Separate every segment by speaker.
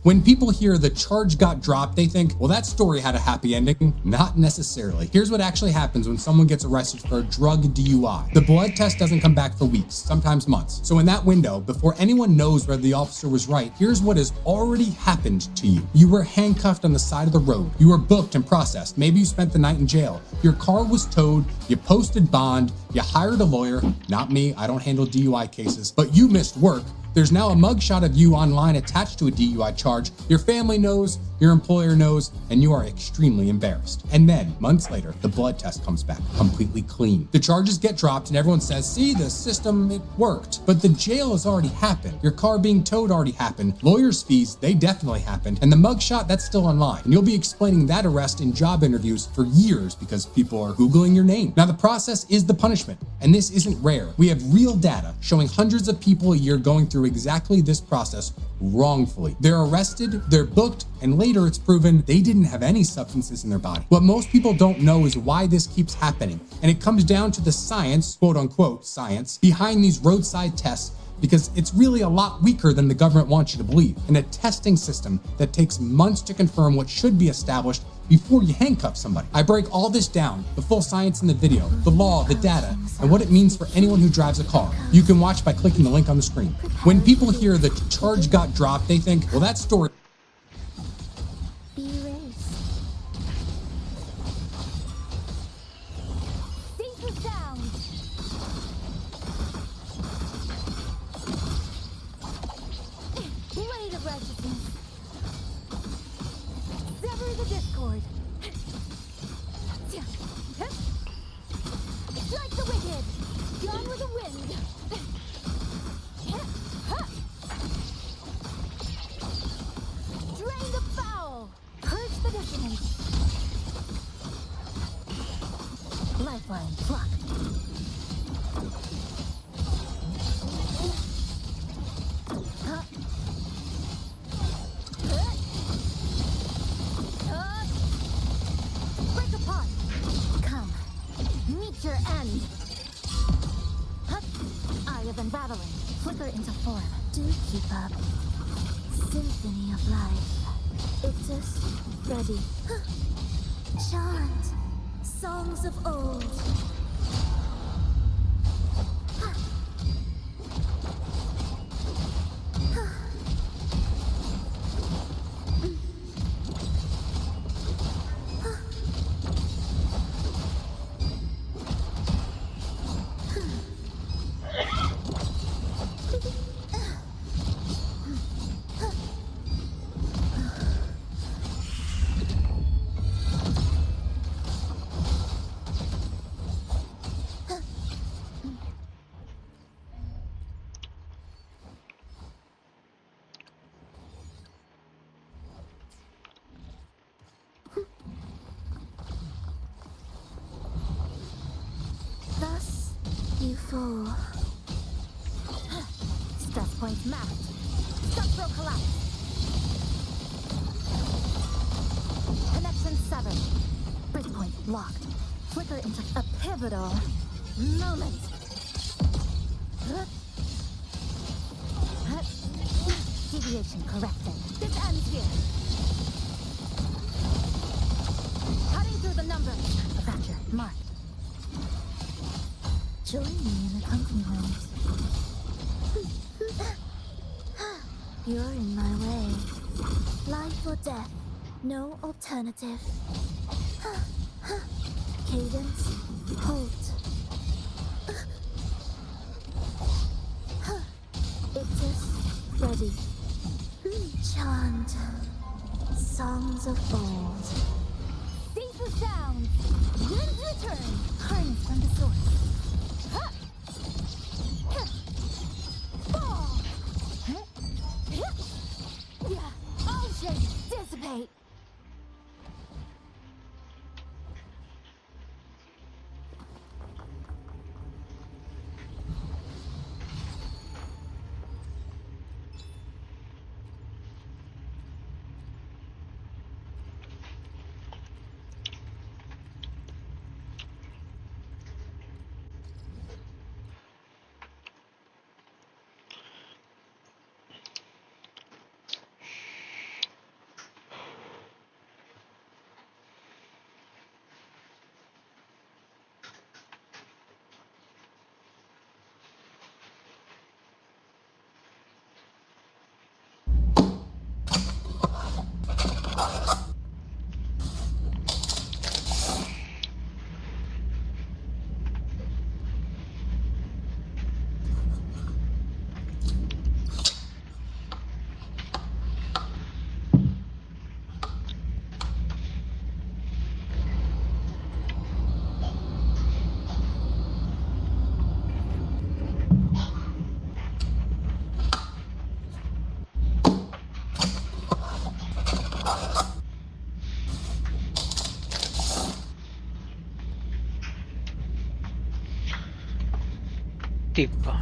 Speaker 1: When people hear the charge got dropped, they think, well, that story had a happy ending. Not necessarily. Here's what actually happens when someone gets arrested for a drug DUI. The blood test doesn't come back for weeks, sometimes months. So in that window, before anyone knows whether the officer was right, here's what has already happened to you. You were handcuffed on the side of the road. You were booked and processed. Maybe you spent the night in jail. Your car was towed. You posted bond. You hired a lawyer. Not me. I don't handle DUI cases. But you missed work. There's now a mugshot of you online attached to a DUI charge. Your family knows, your employer knows, and you are extremely embarrassed. And then, months later, the blood test comes back completely clean. The charges get dropped and everyone says, see, the system, it worked. But the jail has already happened. Your car being towed already happened. Lawyers' fees, they definitely happened. And the mugshot, that's still online. And you'll be explaining that arrest in job interviews for years because people are Googling your name. Now, the process is the punishment. And this isn't rare. We have real data showing hundreds of people a year going through exactly this process wrongfully. They're arrested, they're booked, and later it's proven they didn't have any substances in their body. What most people don't know is why this keeps happening. And it comes down to the science, quote unquote science, behind these roadside tests, because it's really a lot weaker than the government wants you to believe. And a testing system that takes months to confirm what should be established before you handcuff somebody. I break all this down, the full science in the video, the law, the data, and what it means for anyone who drives a car. You can watch by clicking the link on the screen. When people hear the charge got dropped, they think, well, that story
Speaker 2: lifeline blocked. Break apart. Come, meet your end. Eye of unraveling. Flicker into form. Do keep up. Symphony of life. It is ready. Chant. Songs of old. Thus, you fall. Stress points mapped. Structural collapse. Connection severed. Breakpoint locked. Flicker into a pivotal moment. Deviation corrected. This ends here. Cutting through the numbers. Fracture marked. Join me in accompaniment. You're in my way. Life or death, no alternative. Cadence, hold. It is ready. Chant, songs of old. Cease the sound. Winds return. Harness from the source. All shapes dissipate.
Speaker 3: Tipo.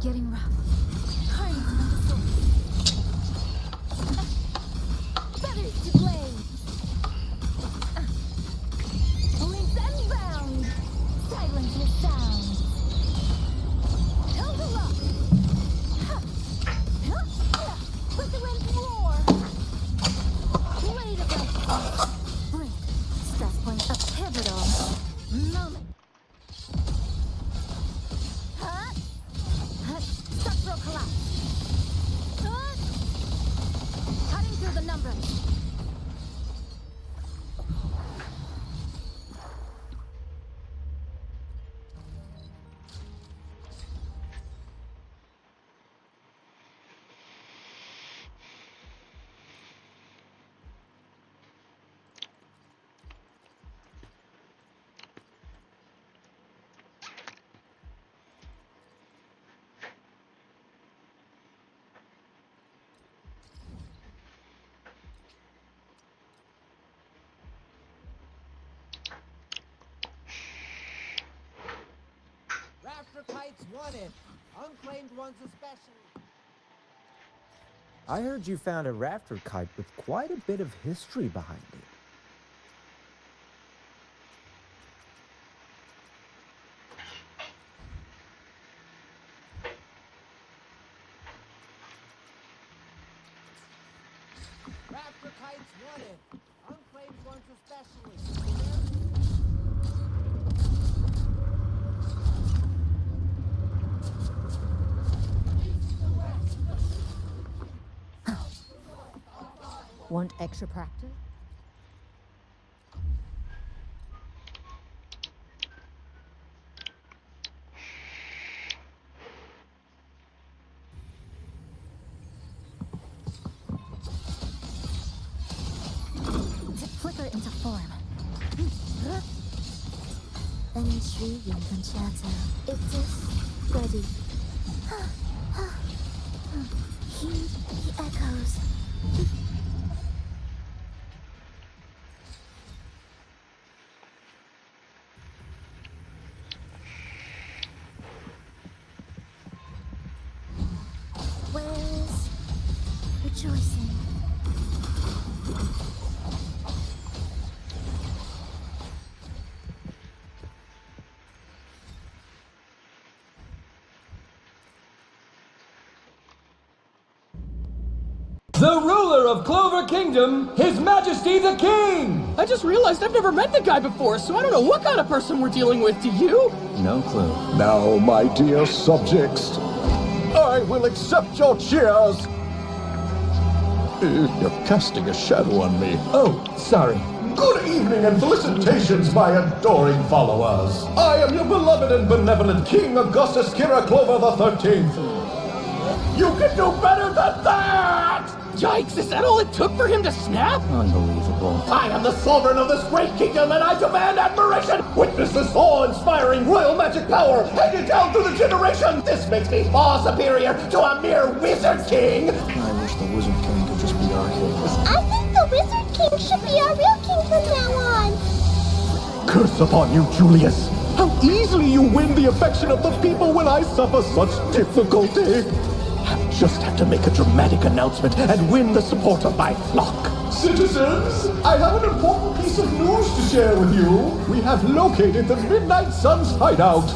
Speaker 2: Getting rough. Harness from the source. Feathers to blade. Links unbound. Silence with sound. Hold the lock. Let the wind roar. Blade of light. Blink. Stress point a pivotal moment. Structural collapse. Cutting through the numbers.
Speaker 4: Kites wanted. Unclaimed ones especially.
Speaker 5: I heard you found a raptor kite with quite a bit of history behind it.
Speaker 4: Raptor kites wanted. Unclaimed ones especially.
Speaker 2: Want extra practice? To flicker into form. An intriguing concerto. It is ready. Heed the echoes. Where's rejoicing?
Speaker 6: The ruler of Clover Kingdom, His Majesty the King!
Speaker 7: I just realized I've never met the guy before, so I don't know what kind of person we're dealing with. Do you?
Speaker 5: No clue.
Speaker 8: Now, my dear subjects,
Speaker 3: I will accept your cheers. You're casting a shadow on me.
Speaker 6: Oh, sorry.
Speaker 3: Good evening and felicitations, my adoring followers. I am your beloved and benevolent King Augustus Kira Clover the 13th. You can do better than that!
Speaker 7: Yikes, is that all it took for him to snap?
Speaker 5: Unbelievable.
Speaker 3: I am the sovereign of this great kingdom and I demand admiration! Witness this awe-inspiring royal magic power handed down through the generations! This makes me far superior to a mere wizard king!
Speaker 5: I wish the Wizard King could just be our king.
Speaker 2: I think the Wizard King should be our real king from now on.
Speaker 3: Curse upon you, Julius! How easily you win the affection of the people when I suffer such difficulty! Just have to make a dramatic announcement and win the support of my flock. Citizens, I have an important piece of news to share with you. We have located the Midnight Sun's hideout.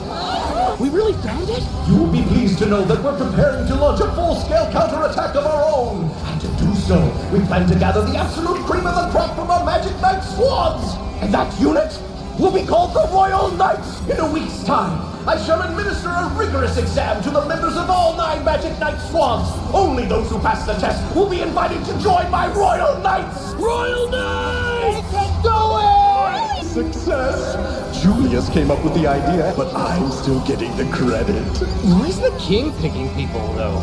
Speaker 7: We really found it?
Speaker 3: You will be pleased to know that we're preparing to launch a full-scale counterattack of our own. And to do so, we plan to gather the absolute cream of the crop from our Magic Knight squads. And that unit will be called the Royal Knights. In a week's time, I shall administer a rigorous exam to the members of all 9 Magic Knight squads. Only those who pass the test will be invited to join my Royal Knights. Royal Knights! We can do it! Success! Julius came up with the idea, but I'm still getting the credit.
Speaker 7: Why is the king picking people, though?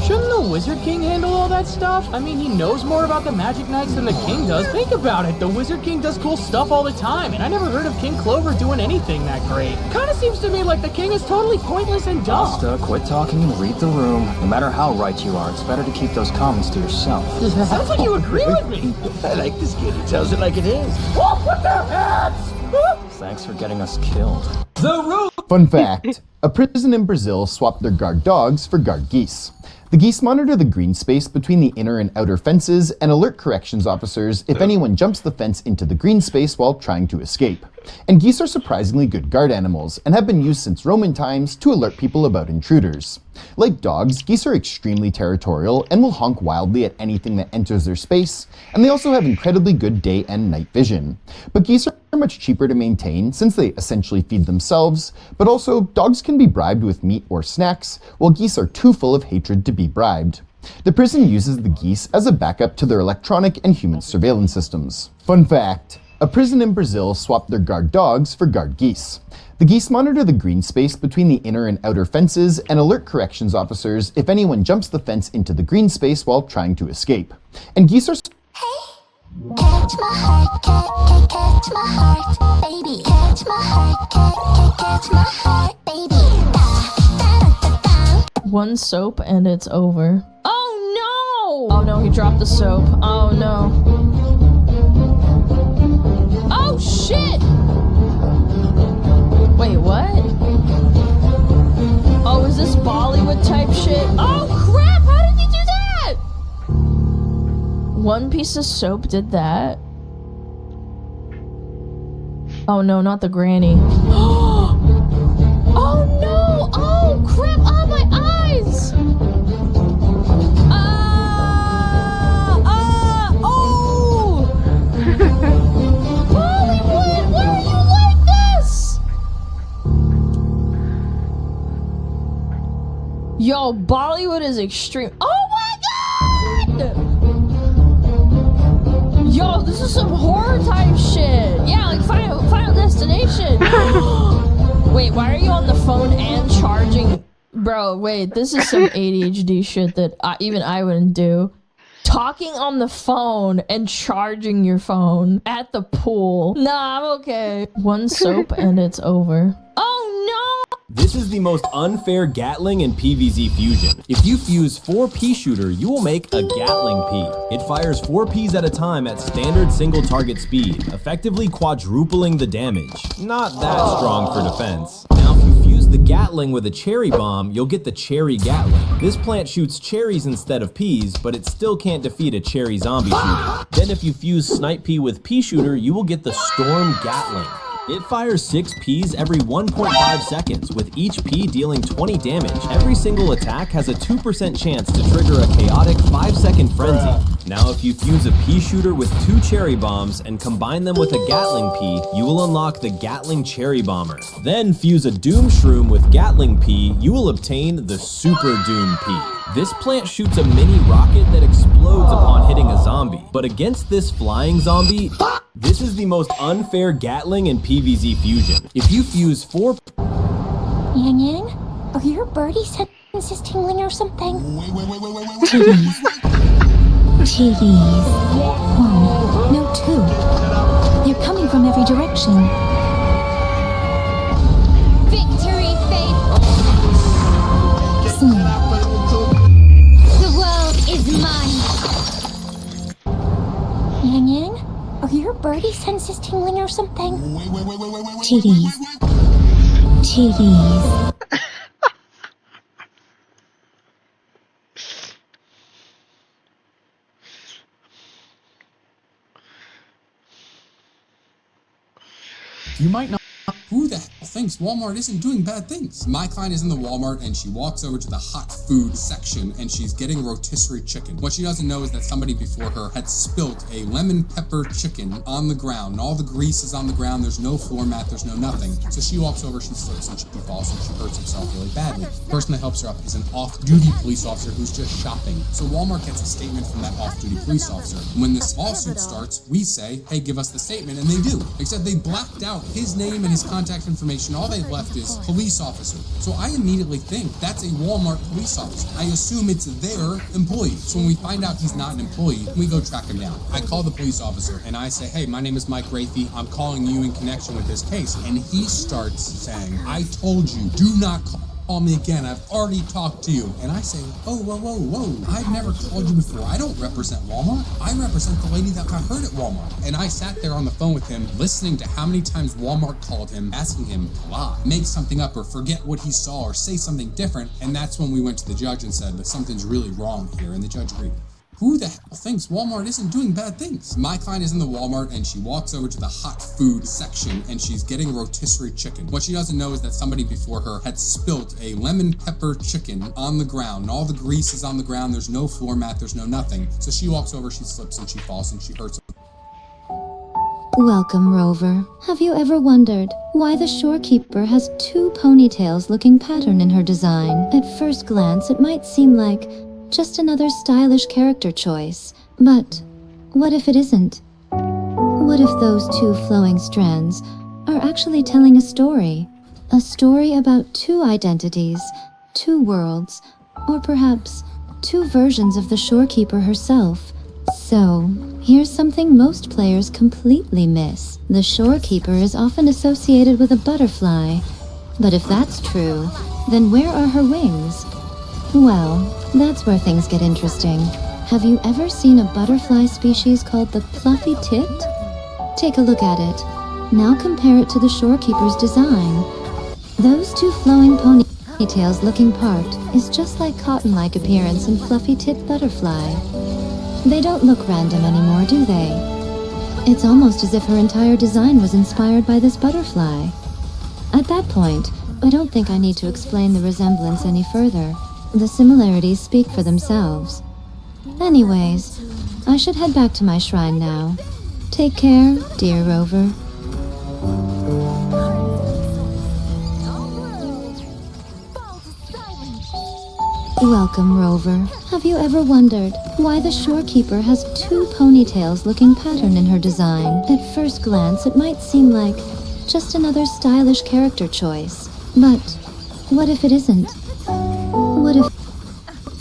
Speaker 7: Shouldn't the Wizard King handle all that stuff? I mean, he knows more about the Magic Knights than the king does. Think about it. The Wizard King does cool stuff all the time, and I never heard of King Clover doing anything that great. Kinda seems to me like the king is totally pointless and dumb.
Speaker 5: Asta, quit talking and read the room. No matter how right you are, it's better to keep those comments to yourself.
Speaker 7: Sounds like you agree with me.
Speaker 3: I like this kid. He tells it like it is. Walk with their heads!
Speaker 5: Thanks for getting us killed.
Speaker 6: The rule.
Speaker 8: Fun fact, a prison in Brazil swapped their guard dogs for guard geese. The geese monitor the green space between the inner and outer fences and alert corrections officers if anyone jumps the fence into the green space while trying to escape. And geese are surprisingly good guard animals and have been used since Roman times to alert people about intruders. Like dogs, geese are extremely territorial and will honk wildly at anything that enters their space, and they also have incredibly good day and night vision. But geese are much cheaper to maintain since they essentially feed themselves, but also dogs can be bribed with meat or snacks, while geese are too full of hatred to be bribed. The prison uses the geese as a backup to their electronic and human surveillance systems. Fun fact, a prison in Brazil swapped their guard dogs for guard geese. The geese monitor the green space between the inner and outer fences and alert corrections officers if anyone jumps the fence into the green space while trying to escape. And geese are
Speaker 2: Catch my heart, catch my heart, baby. Catch my heart, catch my heart, baby.
Speaker 9: One soap and it's over. Oh no! Oh no, he dropped the soap. Oh no. Oh shit! Wait, what? Oh, is this Bollywood type shit? Oh crap! How did he do that? One piece of soap did that. Oh no, not the granny. Oh no! Oh crap! Oh my eyes! Oh! Bollywood, why are you like this? Yo, Bollywood is extreme. Oh my god! Yo, this is some horror type shit. Yeah, like Final Destination. Wait, why are you on the phone and charging? Bro, wait, this is some ADHD shit that even I wouldn't do. Talking on the phone and charging your phone at the pool. Nah, I'm okay. One soap and it's over. Oh no!
Speaker 10: This is the most unfair Gatling in PvZ fusion. If you fuse 4 pea shooter, you will make a Gatling pea. It fires 4 peas at a time at standard single target speed, effectively quadrupling the damage. Not that strong for defense. Now if you fuse the Gatling with a cherry bomb, you'll get the cherry Gatling. This plant shoots cherries instead of peas, but it still can't defeat a cherry zombie shooter. Then if you fuse snipe pea with pea shooter, you will get the storm Gatling. It fires 6 peas every 1.5 seconds, with each pea dealing 20 damage. Every single attack has a 2% chance to trigger a chaotic 5-second frenzy. Now if you fuse a pea shooter with 2 cherry bombs and combine them with a Gatling pea, you will unlock the Gatling Cherry Bomber. Then fuse a Doom Shroom with Gatling pea, you will obtain the Super Doom pea. This plant shoots a mini rocket that explodes upon hitting a zombie. But against this flying zombie, this is the most unfair Gatling and PvZ fusion. If you fuse 4...
Speaker 2: Yang Yang? Are your birdie senses tingling or something? TVs. 1, no 2. They're coming from every direction. Victory, Faith! The world is mine! Yang Yang? Are your birdie senses tingling or something? TVs. TVs.
Speaker 1: You might not. Who the hell thinks Walmart isn't doing bad things? My client is in the Walmart and she walks over to the hot food section and she's getting rotisserie chicken. What she doesn't know is that somebody before her had spilt a lemon pepper chicken on the ground. And all the grease is on the ground. There's no floor mat. There's no nothing. So she walks over, she slips and she falls and she hurts herself really badly. The person that helps her up is an off-duty police officer who's just shopping. So Walmart gets a statement from that off-duty police officer. When this lawsuit starts, we say, hey, give us the statement, and they do. Except they blacked out his name and his contact information. All they left is police officer. So I immediately think that's a Walmart police officer. I assume it's their employee. So when we find out he's not an employee, we go track him down. I call the police officer and I say, hey, my name is Mike Rathey. I'm calling you in connection with this case. And he starts saying, I told you, do not call me again. I've already talked to you. And I say, oh, whoa. I've never called you before. I don't represent Walmart. I represent the lady that got hurt at Walmart. And I sat there on the phone with him, listening to how many times Walmart called him, asking him to lie, make something up or forget what he saw or say something different. And that's when we went to the judge and said that something's really wrong here. And the judge agreed. Who the hell thinks Walmart isn't doing bad things? My client is in the Walmart and she walks over to the hot food section and she's getting rotisserie chicken. What she doesn't know is that somebody before her had spilt a lemon pepper chicken on the ground. And all the grease is on the ground. There's no floor mat. There's no nothing. So she walks over, she slips and she falls and she hurts.
Speaker 2: Welcome, Rover. Have you ever wondered why the shorekeeper has 2 ponytails-looking pattern in her design? At first glance, it might seem like just another stylish character choice. But what if it isn't? What if those 2 flowing strands are actually telling a story? A story about 2 identities, 2 worlds, or perhaps 2 versions of the shorekeeper herself. So, here's something most players completely miss. The shorekeeper is often associated with a butterfly. But if that's true, then where are her wings? Well, that's where things get interesting. Have you ever seen a butterfly species called the fluffy-tipped? Take a look at it. Now compare it to the shorekeeper's design. Those 2 flowing ponytails looking part is just like cotton-like appearance and fluffy-tipped butterfly. They don't look random anymore, do they? It's almost as if her entire design was inspired by this butterfly. At that point, I don't think I need to explain the resemblance any further. The similarities speak for themselves. Anyways, I should head back to my shrine now. Take care, dear Rover. Welcome, Rover. Have you ever wondered why the shorekeeper has 2 ponytails-looking pattern in her design? At first glance, it might seem like just another stylish character choice. But what if it isn't? What if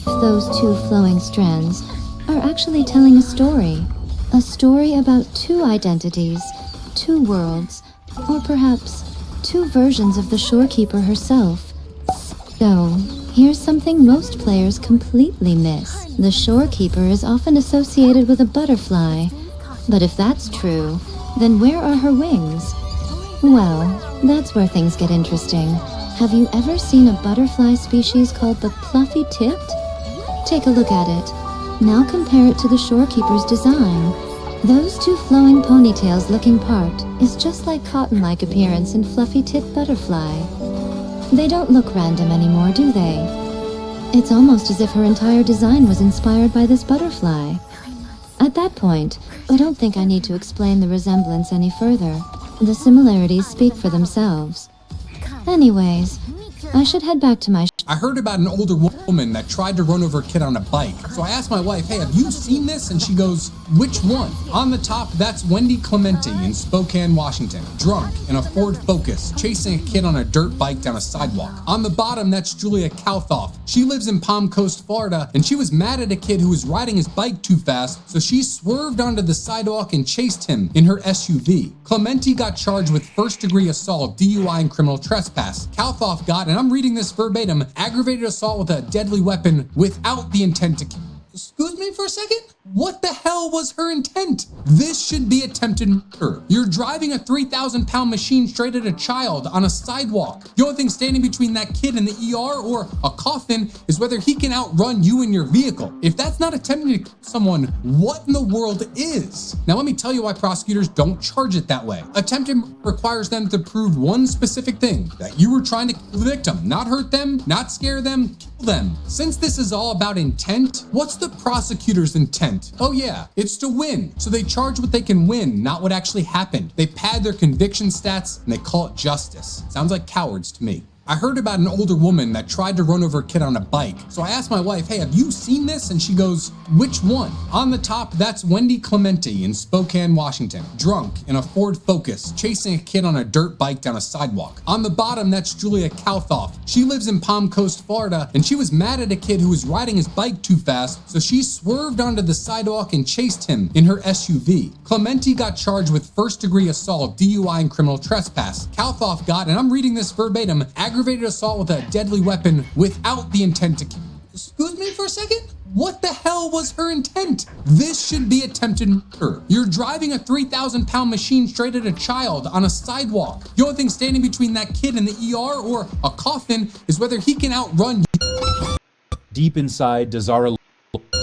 Speaker 2: those 2 flowing strands are actually telling a story? A story about 2 identities, 2 worlds, or perhaps 2 versions of the shorekeeper herself. So, here's something most players completely miss. The shorekeeper is often associated with a butterfly. But if that's true, then where are her wings? Well, that's where things get interesting. Have you ever seen a butterfly species called the fluffy-tipped? Take a look at it. Now compare it to the shorekeeper's design. Those 2 flowing ponytails looking part is just like cotton-like appearance and fluffy-tipped butterfly. They don't look random anymore, do they? It's almost as if her entire design was inspired by this butterfly. At that point, I don't think I need to explain the resemblance any further. The similarities speak for themselves. Anyways, I should head back to my
Speaker 1: I heard about an older woman that tried to run over a kid on a bike. So I asked my wife, hey, have you seen this? And she goes, which one? On the top, that's Wendy Clementi in Spokane, Washington, drunk in a Ford Focus, chasing a kid on a dirt bike down a sidewalk. On the bottom, that's Julia Kauthoff. She lives in Palm Coast, Florida, and she was mad at a kid who was riding his bike too fast, so she swerved onto the sidewalk and chased him in her SUV. Clementi got charged with first-degree assault, DUI, and criminal trespass. Kauthoff got, and I'm reading this verbatim, aggravated assault with a deadly weapon without the intent to kill. Excuse me for a second? What the hell was her intent? This should be attempted murder. You're driving a 3,000-pound machine straight at a child on a sidewalk. The only thing standing between that kid and the ER or a coffin is whether he can outrun you in your vehicle. If that's not attempting to kill someone, what in the world is? Now let me tell you why prosecutors don't charge it that way. Attempted murder requires them to prove one specific thing, that you were trying to kill the victim, not hurt them, not scare them, kill them. Since this is all about intent, what's the prosecutor's intent? Oh yeah, it's to win. So they charge what they can win, not what actually happened. They pad their conviction stats and they call it justice. Sounds like cowards to me. I heard about an older woman that tried to run over a kid on a bike. So I asked my wife, hey, have you seen this? And she goes, which one? On the top, that's Wendy Clementi in Spokane, Washington, drunk in a Ford Focus, chasing a kid on a dirt bike down a sidewalk. On the bottom, that's Julia Kauthoff. She lives in Palm Coast, Florida, and she was mad at a kid who was riding his bike too fast, so she swerved onto the sidewalk and chased him in her SUV. Clementi got charged with first-degree assault, DUI, and criminal trespass. Kauthoff got, and I'm reading this verbatim, aggravated assault with a deadly weapon without the intent to kill. Excuse me for a second? What the hell was her intent? This should be attempted murder. You're driving a 3,000-pound machine straight at a child on a sidewalk. The only thing standing between that kid and the ER or a coffin is whether he can outrun you.
Speaker 10: Deep inside, Desara.
Speaker 11: Drain the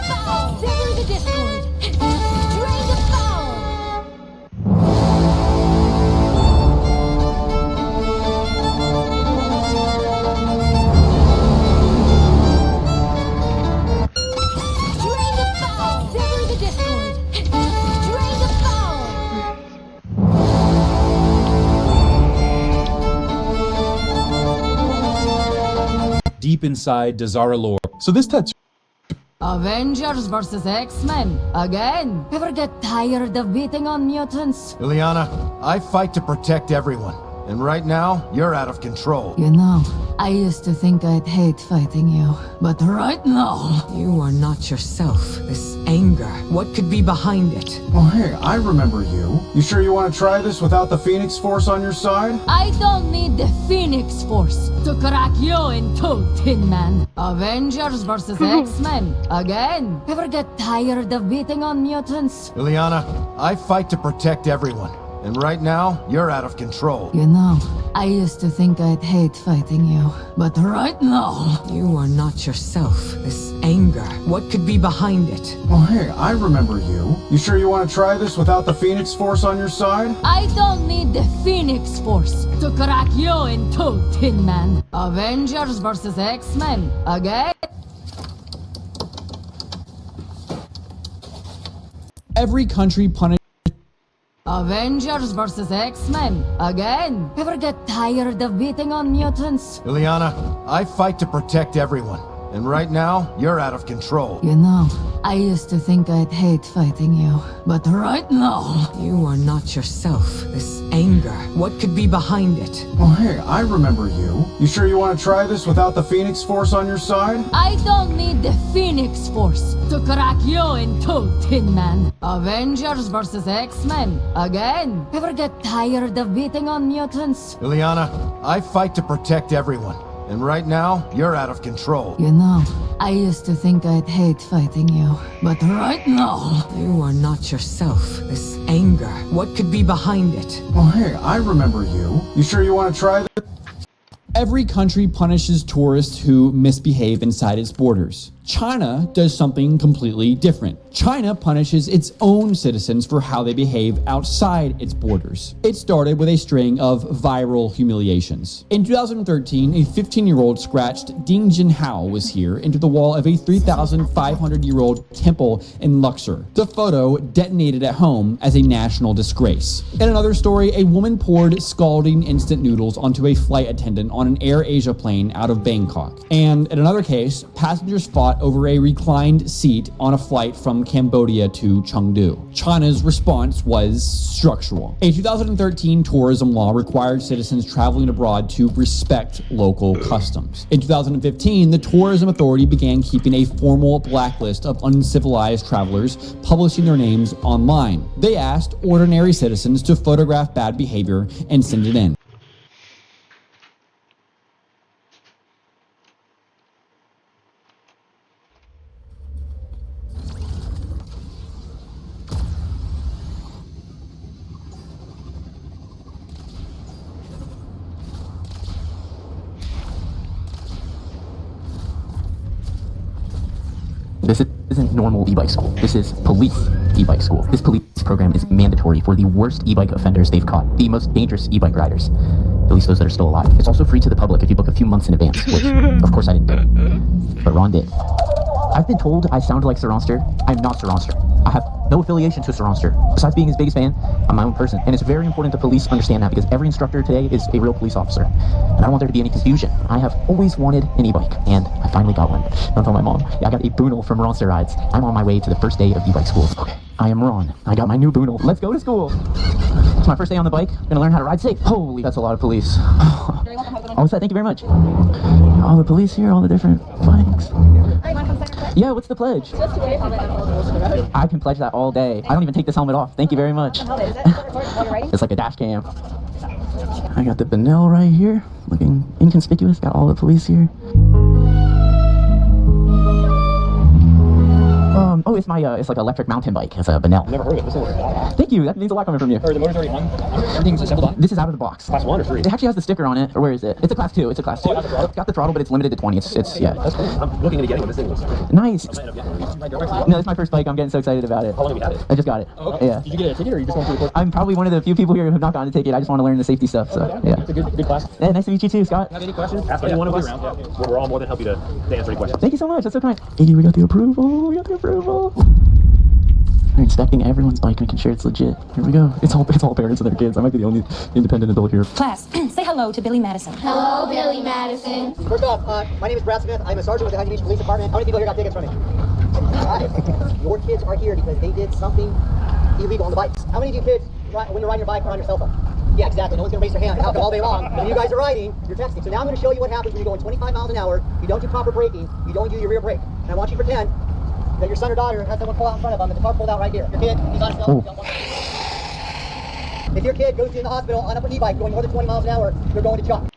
Speaker 11: foul! Sever the discord! Drain the foul! Drain the foul! Sever the discord! Drain the foul!
Speaker 10: Deep inside, Desara lore.
Speaker 8: So this tattoo
Speaker 11: Avengers versus X-Men. Again. Ever get tired of beating on mutants?
Speaker 3: Ileana, I fight to protect everyone. And right now, you're out of control.
Speaker 11: You know, I used to think I'd hate fighting you. But right now...
Speaker 12: You are not yourself. This anger. What could be behind it?
Speaker 13: Oh, hey, I remember you. You sure you want to try this without the Phoenix Force on your side?
Speaker 11: I don't need the Phoenix Force to crack you in two, Tin Man. Avengers versus X-Men. Again. Ever get tired of beating on mutants?
Speaker 3: Ileana, I fight to protect everyone. And right now, you're out of control.
Speaker 11: You know, I used to think I'd hate fighting you. But right now...
Speaker 12: You are not yourself. This anger. What could be behind it?
Speaker 13: Oh, hey, I remember you. You sure you want to try this without the Phoenix Force on your side?
Speaker 11: I don't need the Phoenix Force to crack you in two, Tin Man. Avengers versus X-Men. Again?
Speaker 7: Every country punishes.
Speaker 11: Avengers versus X-Men. Again. Ever get tired of beating on mutants?
Speaker 3: Ileana, I fight to protect everyone. And right now, you're out of control.
Speaker 11: You know, I used to think I'd hate fighting you. But right now...
Speaker 12: You are not yourself. This anger. What could be behind it?
Speaker 13: Oh, hey, I remember you. You sure you want to try this without the Phoenix Force on your side?
Speaker 11: I don't need the Phoenix Force to crack you in two, Tin Man. Avengers versus X-Men. Again. Ever get tired of beating on mutants?
Speaker 3: Ileana, I fight to protect everyone. And right now, you're out of control.
Speaker 11: You know, I used to think I'd hate fighting you. But right now...
Speaker 12: You are not yourself. This anger. What could be behind it?
Speaker 13: Oh, hey, I remember you. You sure you want to try this?
Speaker 7: Every country punishes tourists who misbehave inside its borders.
Speaker 14: China does something completely different. China punishes its own citizens for how they behave outside its borders. It started with a string of viral humiliations. In 2013, a 15-year-old scratched Ding Junhao was here into the wall of a 3,500-year-old temple in Luxor. The photo detonated at home as a national disgrace. In another story, a woman poured scalding instant noodles onto a flight attendant on an Air Asia plane out of Bangkok. And in another case, passengers fought over a reclined seat on a flight from Cambodia to Chengdu. China's response was structural. A 2013 tourism law required citizens traveling abroad to respect local customs. In 2015, the Tourism Authority began keeping a formal blacklist of uncivilized travelers, publishing their names online. They asked ordinary citizens to photograph bad behavior and send it in.
Speaker 15: This isn't normal e-bike school. This is police e-bike school. This police program is mandatory for the worst e-bike offenders they've caught, the most dangerous e-bike riders, at least those that are still alive. It's also free to the public if you book a few months in advance, which, of course, I didn't do, but Ron did. I've been told I sound like Sir Ronster. I'm not Sir Ronster. I have no affiliation to Sir Ronster. Besides being his biggest fan, I'm my own person. And it's very important that police understand that, because every instructor today is a real police officer. And I don't want there to be any confusion. I have always wanted an e-bike, and I finally got one. Don't tell my mom. Yeah, I got a Boonel from Ronster Rides. I'm on my way to the first day of e-bike school. Okay, I am Ron. I got my new Boonel. Let's go to school. It's my first day on the bike. I'm gonna learn how to ride safe. Holy, that's a lot of police. Oh, what's that? Thank you very much. All the police here, all the different bikes. Yeah, what's the pledge? I can pledge that all day. I don't even take this helmet off. Thank you very much. It's like a dash cam. I got the Benel right here, looking inconspicuous. Got all the police here. Oh, it's my, it's like an electric mountain bike. It's a Benel.
Speaker 16: Never heard of it. This is
Speaker 15: Thank you. That means a lot coming from you.
Speaker 16: Or the motor's already on? Everything's assembled on?
Speaker 15: This is out of the box.
Speaker 16: Class 1 or 3?
Speaker 15: It actually has the sticker on it. Or where is it? It's a class 2. It's a class 2.
Speaker 16: Oh, it has the throttle?
Speaker 15: It's got the throttle, but it's limited to 20. It's yeah.
Speaker 16: That's cool. I'm looking into getting one. This thing was...
Speaker 15: Nice.
Speaker 16: I might end up getting one.
Speaker 15: No, it's my first bike. I'm getting so excited about it.
Speaker 16: How long have you had it?
Speaker 15: I just got it.
Speaker 16: Oh, okay.
Speaker 15: Yeah.
Speaker 16: Did you get a ticket or you just want to record?
Speaker 15: I'm probably one of the few people here who have not gotten a ticket. I just want to learn the safety stuff. So yeah.
Speaker 16: It's a good class.
Speaker 15: Yeah, nice to meet you too, Scott.
Speaker 16: Have any questions? Ask any one of us. We're all more than happy to answer any questions.
Speaker 15: Thank you so much. That's so kind. Iggy, we got the approval. We got the approval. We're inspecting everyone's bike, making sure it's legit. Here we go. It's all parents and their kids. I might be the only independent adult here.
Speaker 17: Class, say hello to Billy Madison.
Speaker 18: Hello, Billy Madison.
Speaker 19: First off, my name is Brad Smith. I'm a sergeant with the Huntington Beach Police Department. How many people here got tickets from me? Your kids are here because they did something illegal on the bikes. How many of you kids, when you're riding your bike, are on your cell phone? Yeah, exactly. No one's going to raise their hand all day long. When you guys are riding, you're texting. So now I'm going to show you what happens when you're going 25 miles an hour, you don't do proper braking, you don't do your rear brake. And I want you to pretend that your son or daughter has someone pull out in front of them and the car pulled out right here. Your kid, he's on his cell phone. If your kid goes to the hospital on an e-bike going more than 20 miles an hour, you're going to chalk.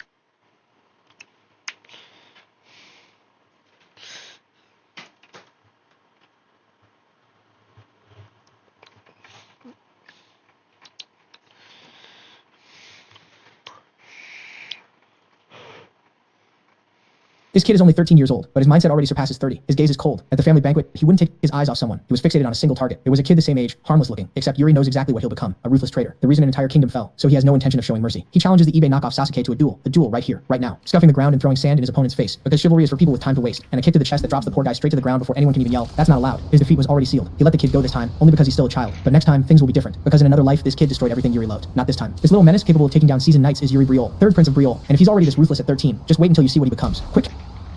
Speaker 20: This kid is only 13 years old, but his mindset already surpasses 30. His gaze is cold. At the family banquet, he wouldn't take his eyes off someone. He was fixated on a single target. It was a kid the same age, harmless looking, except Yuri knows exactly what he'll become, a ruthless traitor. The reason an entire kingdom fell, so he has no intention of showing mercy. He challenges the eBay knockoff Sasuke to a duel right here, right now, scuffing the ground and throwing sand in his opponent's face, because chivalry is for people with time to waste, and a kick to the chest that drops the poor guy straight to the ground before anyone can even yell, that's not allowed. His defeat was already sealed. He let the kid go this time, only because he's still a child. But next time, things will be different, because in another life, this kid destroyed everything Yuri loved. Not this time. This little menace capable of taking down seasoned knights is Yuri Briol, third prince of Briol, and if he's already this ruthless at 13, just wait until you see what he becomes. Quick,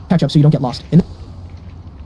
Speaker 20: catch up so you don't get lost. In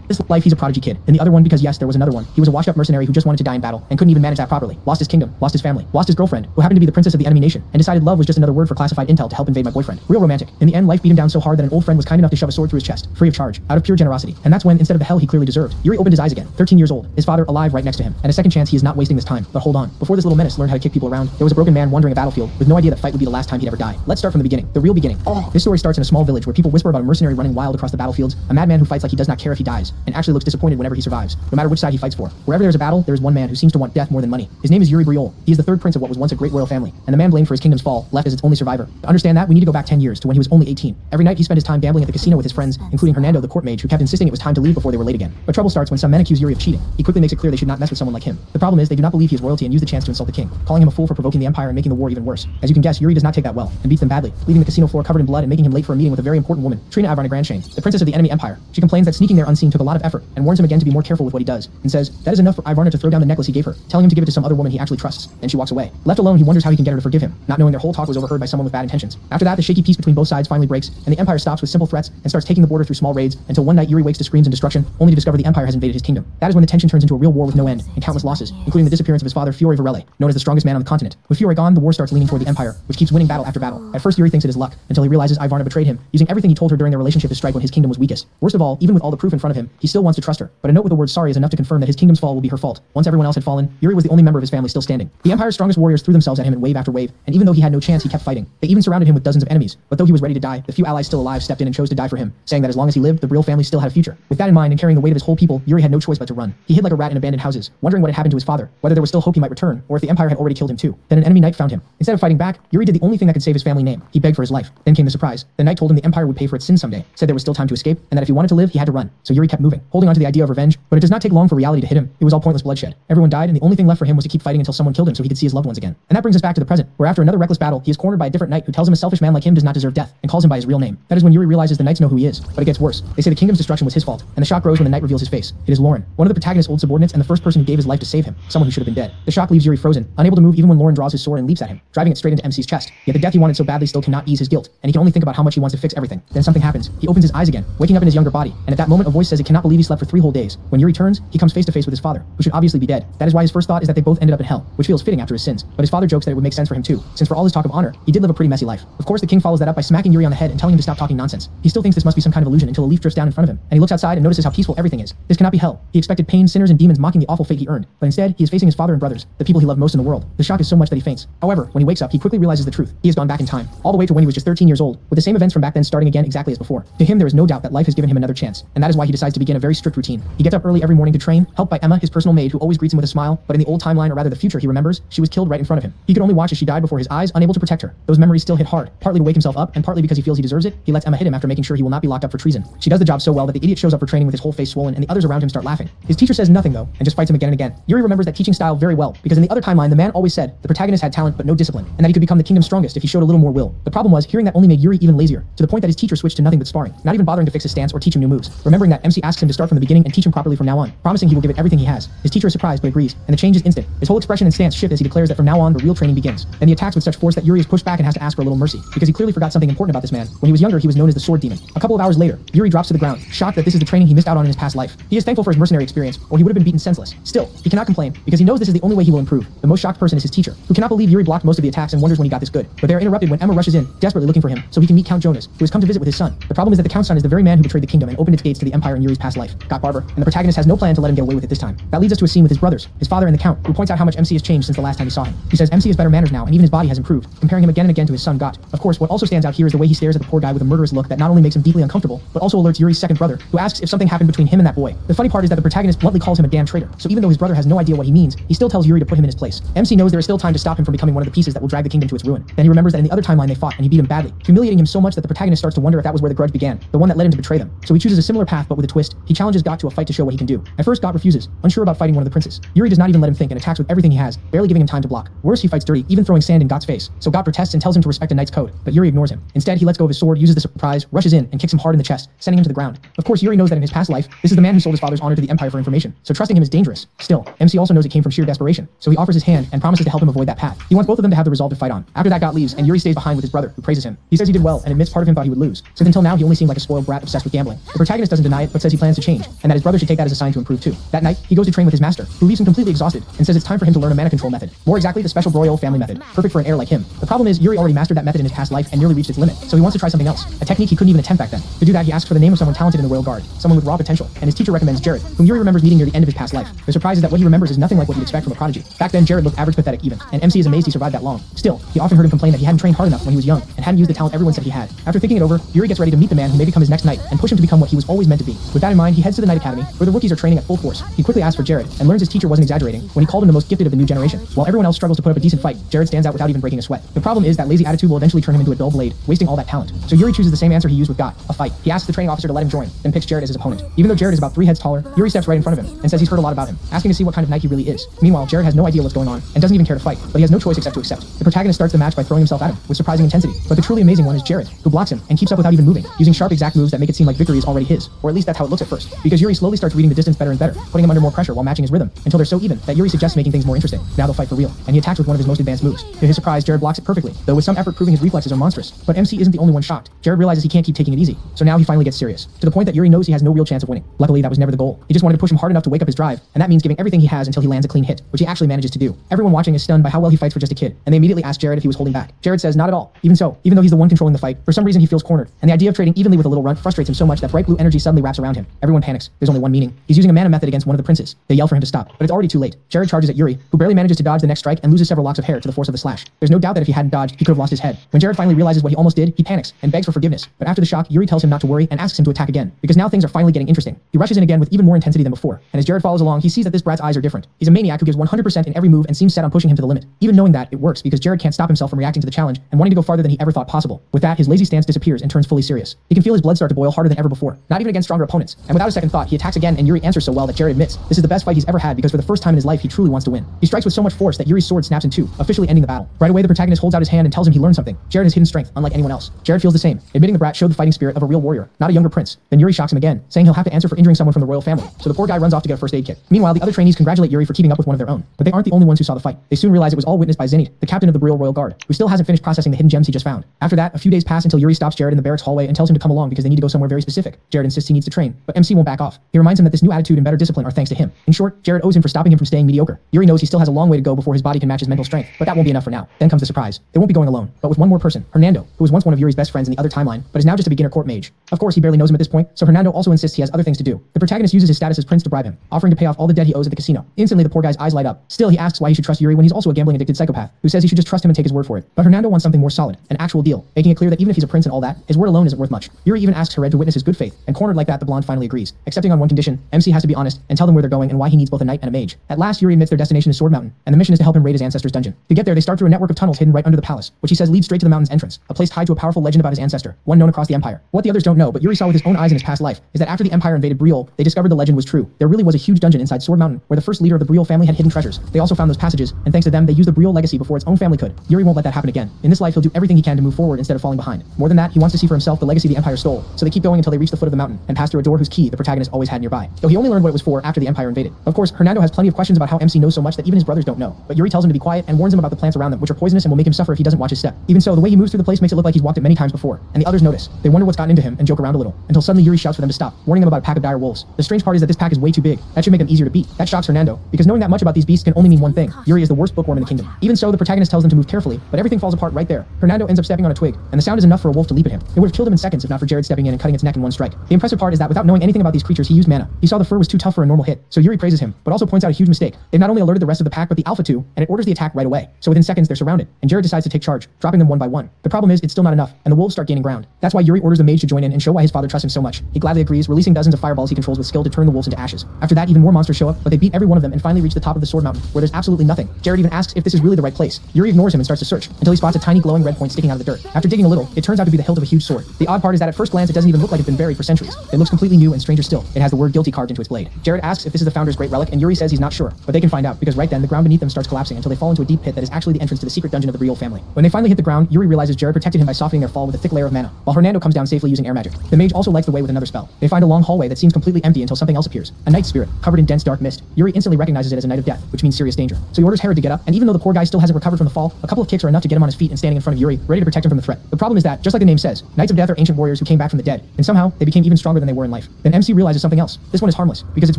Speaker 20: this life, he's a prodigy kid. In the other one, because yes, there was another one. He was a washed-up mercenary who just wanted to die in battle and couldn't even manage that properly. Lost his kingdom, lost his family, lost his girlfriend, who happened to be the princess of the enemy nation, and decided love was just another word for classified intel to help invade my boyfriend. Real romantic. In the end, life beat him down so hard that an old friend was kind enough to shove a sword through his chest, free of charge, out of pure generosity. And that's when, instead of the hell he clearly deserved, Yuri opened his eyes again. 13 years old, his father alive right next to him, and a second chance he is not wasting this time. But hold on. Before this little menace learned how to kick people around, there was a broken man wandering a battlefield with no idea that fight would be the last time he'd ever die. Let's start from the beginning. The real beginning. This story starts in a small village where people whisper about a mercenary running wild across the battlefields, a madman who fights like he does not care if he dies, and actually looks disappointed whenever he survives, no matter which side he fights for. Wherever there's a battle, there is one man who seems to want death more than money. His name is Yuri Briol. He is the third prince of what was once a great royal family, and the man blamed for his kingdom's fall, left as its only survivor. To understand that, we need to go back 10 years to when he was only 18. Every night he spent his time gambling at the casino with his friends, including Hernando, the court mage, who kept insisting it was time to leave before they were late again. But trouble starts when some men accuse Yuri of cheating. He quickly makes it clear they should not mess with someone like him. The problem is they do not believe he is royalty and use the chance to insult the king, calling him a fool for provoking the empire and making the war even worse. As you can guess, Yuri does not take that well and beats them badly, leaving the casino floor covered in blood and making him late for a meeting with a very important woman, Trina Ivarna Grandshane, the princess of the enemy empire. She complains that sneaking there unseen took a lot of effort and warns him again to be more careful with what he does, and says that is enough for Ivarna to throw down the necklace he gave her, telling him to give it to some other woman he actually trusts. Then she walks away. Left alone, he wonders how he can get her to forgive him, not knowing their whole talk was overheard by someone with bad intentions. After that, the shaky peace between both sides finally breaks, and the empire stops with simple threats and starts taking the border through small raids until one night Yuri wakes to screams and destruction, only to discover the empire has invaded his kingdom. That is when the tension turns into a real war with no end and countless losses, including the disappearance of his father Fiore Varele, known as the strongest man on the continent. With Fiore gone, the war starts leaning toward the empire, which keeps winning battle after battle. At first, Yuri thinks it is luck, until he realizes Ivarna betrayed him, using everything he told her during their relationship to strike when his kingdom was weakest. Worst of all, even with all the proof in front of him, he still wants to trust her. But a note with the word sorry is enough to confirm that his kingdom's fall will be her fault. Once everyone else had fallen, Yuri was the only member of his family still standing. The empire's strongest warriors threw themselves at him in wave after wave, and even though he had no chance, he kept fighting. They even surrounded him with dozens of enemies. But though he was ready to die, the few allies still alive stepped in and chose to die for him, saying that as long as he lived, the Brill family still had a future. With that in mind and carrying the weight of his whole people, Yuri had no choice but to run. He hid like a rat in abandoned houses, wondering what had happened to his father, whether there was still hope he might return, or if the empire had already killed him too. Then an enemy knight found him. Instead of fighting back, Yuri did the only thing that could save his family name. He begged for his life. Then came the surprise. The knight told him the empire would pay for its sins someday, said there was still time to escape, and that if he wanted to live, he had to run. So Yuri kept moving, holding on to the idea of revenge, but it does not take long for reality to hit him. It was all pointless bloodshed. Everyone died, and the only thing left for him was to keep fighting until someone killed him so he could see his loved ones again. And that brings us back to the present, where after another reckless battle, he is cornered by a different knight who tells him a selfish man like him does not deserve death, and calls him by his real name. That is when Yuri realizes the knights know who he is. But it gets worse. They say the kingdom's destruction was his fault, and the shock grows when the knight reveals his face. It is Lauren, one of the protagonist's old subordinates and the first person who gave his life to save him, someone who should have been dead. The shock leaves Yuri frozen, unable to move even when Lauren draws his sword and leaps at him, driving it straight into MC's chest. Yet the death he wanted so badly still cannot ease his guilt, and he can only think about how much he wants to fix everything. Then something happens. He opens his eyes again, waking up in his younger body, and at that moment a voice says it cannot believe he slept for 3 whole days. When Yuri turns, he comes face to face with his father, who should obviously be dead. That is why his first thought is that they both ended up in hell, which feels fitting after his sins. But his father jokes that it would make sense for him too, since for all his talk of honor, he did live a pretty messy life. Of course, the king follows that up by smacking Yuri on the head and telling him to stop talking nonsense. He still thinks this must be some kind of illusion until a leaf drifts down in front of him, and he looks outside and notices how peaceful everything is. This cannot be hell. He expected pain, sinners, and demons mocking the awful fate he earned, but instead, he is facing his father and brothers, the people he loved most in the world. The shock is so much that he faints. However, when he wakes up, he quickly realizes the truth. He has gone back in time, all the way to when he was just 13 years old, with the same events from back then starting again exactly as before. To him, there is no doubt that life has given him another chance, and that is why he decides to begin a very strict routine. He gets up early every morning to train, helped by Emma, his personal maid, who always greets him with a smile, but in the old timeline, or rather the future he remembers, she was killed right in front of him. He could only watch as she died before his eyes, unable to protect her. Those memories still hit hard, partly to wake himself up, and partly because he feels he deserves it. He lets Emma hit him after making sure he will not be locked up for treason. She does the job so well that the idiot shows up for training with his whole face swollen, and the others around him start laughing. His teacher says nothing though, and just fights him again and again. Yuri remembers that teaching style very well, because in the other timeline, the man always said the protagonist had talent but no discipline, and that he could become the kingdom's strongest if he showed a little more will. The problem was, hearing that only made Yuri even lazier, to the point that his teacher switched to nothing but sparring, not even bothering to fix his stance or teach him new moves. Remembering that, MC asks him to start from the beginning and teach him properly from now on, promising he will give it everything he has. His teacher is surprised but agrees, and the change is instant. His whole expression and stance shift as he declares that from now on, the real training begins. Then he attacks with such force that Yuri is pushed back and has to ask for a little mercy, because he clearly forgot something important about this man. When he was younger, he was known as the Sword Demon. A couple of hours later, Yuri drops to the ground, shocked that this is the training he missed out on in his past life. He is thankful for his mercenary experience, or he would have been beaten senseless. Still, he cannot complain, because he knows this is the only way he will improve. The most shocked person is his teacher, who cannot believe Yuri blocked most of the attacks and wonders when he got this good. But they are interrupted when Emma rushes in, desperately looking for him, so he can meet Count Jonas, who has come to visit with his son. The problem is that the Count's son is the very man who betrayed the kingdom and opened its gates to the empire in Yuri's past life, Got Barber, and the protagonist has no plan to let him get away with it this time. That leads us to a scene with his brothers, his father and the Count, who points out how much MC has changed since the last time he saw him. He says MC has better manners now, and even his body has improved, comparing him again and again to his son Got. Of course, what also stands out here is the way he stares at the poor guy with a murderous look that not only makes him deeply uncomfortable, but also alerts Yuri's second brother, who asks if something happened between him and that boy. The funny part is that the protagonist bluntly calls him a damn traitor, so even though his brother has no idea what he means, he still tells Yuri to put him in his place. MC knows there is still time to stop him from becoming one of the pieces that will drag the kingdom to its ruin. Then he remembers that in the other timeline they fought, and he beat him badly, humiliating him so much that the protagonist starts to wonder if that was where the grudge began, the one that led him to betray them. So he chooses a similar path, but with a twist. He challenges Got to a fight to show what he can do. At first, Got refuses, unsure about fighting one of the princes. Yuri does not even let him think and attacks with everything he has, barely giving him time to block. Worse, he fights dirty, even throwing sand in Got's face. So Got protests and tells him to respect a knight's code, but Yuri ignores him. Instead, he lets go of his sword, uses the surprise, rushes in, and kicks him hard in the chest, sending him to the ground. Of course, Yuri knows that in his past life, this is the man who sold his father's honor to the empire for information, so trusting him is dangerous. Still, MC also knows it came from sheer desperation, so he offers his hand and promises to help him avoid that path. He wants both of them to have the resolve to fight on. After that, Got leaves, and Yuri stays behind with his brother, who praises him. He says he did well, and admits part of him thought he would lose, since until now he only seemed like a spoiled brat obsessed with gambling. The protagonist doesn't deny it, but says he plans to change, and that his brother should take that as a sign to improve too. That night, he goes to train with his master, who leaves him completely exhausted, and says it's time for him to learn a mana control method. More exactly, the special Broyol family method, perfect for an heir like him. The problem is, Yuri already mastered that method in his past life and nearly reached its limit, so he wants to try something else, a technique he couldn't even attempt back then. To do that, he asks for the name of someone talented in the royal guard, someone with raw potential, and his teacher recommends Jared, whom Yuri remembers meeting near the end of his past life. The surprise is that what he remembers is nothing like what you'd expect from a prodigy. Back then, Jared looked average pathetic even, and MC is amazed he survived that long. Still, he often heard him complain that he hadn't trained hard enough when he was young, and hadn't used the talent everyone said he had. After thinking it over, Yuri gets ready to meet the man who may become his next knight, and push him to become what he was always meant to be. With With that in mind, he heads to the Knight Academy, where the rookies are training at full force. He quickly asks for Jared, and learns his teacher wasn't exaggerating when he called him the most gifted of the new generation. While everyone else struggles to put up a decent fight, Jared stands out without even breaking a sweat. The problem is that lazy attitude will eventually turn him into a dull blade, wasting all that talent. So Yuri chooses the same answer he used with God, a fight. He asks the training officer to let him join, then picks Jared as his opponent. Even though Jared is about 3 heads taller, Yuri steps right in front of him and says he's heard a lot about him, asking to see what kind of knight he really is. Meanwhile, Jared has no idea what's going on and doesn't even care to fight, but he has no choice except to accept. The protagonist starts the match by throwing himself at him with surprising intensity, but the truly amazing one is Jared, who blocks him and keeps up without even moving, using sharp exact moves that make it seem like victory is already his, or at least that's how it looks at first, because Yuri slowly starts reading the distance better and better, putting him under more pressure while matching his rhythm, until they're so even that Yuri suggests making things more interesting. Now they'll fight for real, and he attacks with one of his most advanced moves. To his surprise, Jared blocks it perfectly, though with some effort proving his reflexes are monstrous. But MC isn't the only one shocked. Jared realizes he can't keep taking it easy, so now he finally gets serious, to the point that Yuri knows he has no real chance of winning. Luckily, that was never the goal. He just wanted to push him hard enough to wake up his drive, and that means giving everything he has until he lands a clean hit, which he actually manages to do. Everyone watching is stunned by how well he fights for just a kid, and they immediately ask Jared if he was holding back. Jared says not at all. Even so, even though he's the one controlling the fight, for some reason he feels cornered, and the idea of trading evenly with a little runt frustrates him so much that bright blue energy suddenly wraps around him. Everyone panics. There's only one meaning. He's using a mana method against one of the princes. They yell for him to stop, but it's already too late. Jared charges at Yuri, who barely manages to dodge the next strike and loses several locks of hair to the force of the slash. There's no doubt that if he hadn't dodged, he could have lost his head. When Jared finally realizes what he almost did, he panics and begs for forgiveness. But after the shock, Yuri tells him not to worry and asks him to attack again, because now things are finally getting interesting. He rushes in again with even more intensity than before, and as Jared follows along, he sees that this brat's eyes are different. He's a maniac who gives 100% in every move and seems set on pushing him to the limit. Even knowing that, it works because Jared can't stop himself from reacting to the challenge and wanting to go farther than he ever thought possible. With that, his lazy stance disappears and turns fully serious. He can feel his blood start to boil harder than ever before, not even against stronger opponents. And without a second thought, he attacks again, and Yuri answers so well that Jared admits this is the best fight he's ever had, because for the first time in his life, he truly wants to win. He strikes with so much force that Yuri's sword snaps in two, officially ending the battle. Right away, the protagonist holds out his hand and tells him he learned something. Jared has hidden strength, unlike anyone else. Jared feels the same, admitting the brat showed the fighting spirit of a real warrior, not a younger prince. Then Yuri shocks him again, saying he'll have to answer for injuring someone from the royal family. So the poor guy runs off to get a first aid kit. Meanwhile, the other trainees congratulate Yuri for keeping up with one of their own. But they aren't the only ones who saw the fight. They soon realize it was all witnessed by Zenith, the captain of the Briel Royal Guard, who still hasn't finished processing the hidden gems he just found. After that, a few days pass until Yuri stops Jared in the barracks hallway and tells him to come along because they need to go somewhere very specific. Jared insists he needs to train, but MC won't back off. He reminds him that this new attitude and better discipline are thanks to him. In short, Jared owes him for stopping him from staying mediocre. Yuri knows he still has a long way to go before his body can match his mental strength, but that won't be enough for now. Then comes the surprise. They won't be going alone, but with one more person, Hernando, who was once one of Yuri's best friends in the other timeline, but is now just a beginner court mage. Of course, he barely knows him at this point, so Hernando also insists he has other things to do. The protagonist uses his status as prince to bribe him, offering to pay off all the debt he owes at the casino. Instantly, the poor guy's eyes light up. Still, he asks why he should trust Yuri when he's also a gambling-addicted psychopath, who says he should just trust him and take his word for it. But Hernando wants something more solid, an actual deal, making it clear that even if he's a prince and all that, his word alone isn't worth much. Yuri even asks Hered to witness his good faith, and cornered like that, the blonde finally agrees, accepting on one condition: MC has to be honest and tell them where they're going and why he needs both a knight and a mage. At last, Yuri admits their destination is Sword Mountain, and the mission is to help him raid his ancestor's dungeon. To get there, they start through a network of tunnels hidden right under the palace, which he says leads straight to the mountain's entrance, a place tied to a powerful legend about his ancestor, one known across the empire. What the others don't know, but Yuri saw with his own eyes in his past life, is that after the empire invaded Briel, they discovered the legend was true. There really was a huge dungeon inside Sword Mountain, where the first leader of the Briel family had hidden treasures. They also found those passages, and thanks to them, they used the Briel legacy before its own family could. Yuri won't let that happen again. In this life, he'll do everything he can to move forward instead of falling behind. More than that, he wants to see for himself the legacy the empire stole, so they keep going until they reach the foot of the mountain, and pass through a door whose key the protagonist always had nearby, though he only learned what it was for after the empire invaded. Of course, Hernando has plenty of questions about how MC knows so much that even his brothers don't know, but Yuri tells him to be quiet and warns him about the plants around them, which are poisonous and will make him suffer if he doesn't watch his step. Even so, the way he moves through the place makes it look like he's walked it many times before, and the others notice. They wonder what's gotten into him and joke around a little, until suddenly Yuri shouts for them to stop, warning them about a pack of dire wolves. The strange part is that this pack is way too big. That should make them easier to beat. That shocks Hernando, because knowing that much about these beasts can only mean one thing: Yuri is the worst bookworm in the kingdom. Even so, the protagonist tells them to move carefully, but everything falls apart right there. Hernando ends up stepping on a twig, and the sound is enough for a wolf to leap at him. It would have killed him in seconds if not for Jared stepping in and cutting its neck in one strike. The impressive part is that without knowing anything about these creatures, he used mana. He saw the fur was too tough for a normal hit, so Yuri praises him, but also points out a huge mistake. They've not only alerted the rest of the pack, but the Alpha 2, and it orders the attack right away. So within seconds, they're surrounded, and Jared decides to take charge, dropping them one by one. The problem is, it's still not enough, and the wolves start gaining ground. That's why Yuri orders the mage to join in and show why his father trusts him so much. He gladly agrees, releasing dozens of fireballs he controls with skill to turn the wolves into ashes. After that, even more monsters show up, but they beat every one of them and finally reach the top of the Sword Mountain, where there's absolutely nothing. Jared even asks if this is really the right place. Yuri ignores him and starts to search, until he spots a tiny glowing red point sticking out of the dirt. After digging a little, it turns out to be the hilt of a huge sword. The odd part is that at first glance, it doesn't even look like it's been buried for centuries. It looks completely new and stranger still. It has the word guilty carved into its blade. Jared asks if this is the founder's great relic, and Yuri says he's not sure, but they can find out, because right then, the ground beneath them starts collapsing until they fall into a deep pit that is actually the entrance to the secret dungeon of the Briel family. When they finally hit the ground, Yuri realizes Jared protected him by softening their fall with a thick layer of mana, while Hernando comes down safely using air magic. The mage also lights the way with another spell. They find a long hallway that seems completely empty until something else appears. A night spirit, covered in dense dark mist. Yuri instantly recognizes it as a knight of death, which means serious danger. So he orders Hered to get up, and even though the poor guy still hasn't recovered from the fall, a couple of kicks are enough to get him on his feet and standing in front of Yuri, ready to protect him from the threat. The problem is that, just like the name says, Knights of Death are ancient warriors who came back from the dead, and somehow, they became even stronger than they were in life. Then MC realizes something else. This one is harmless, because its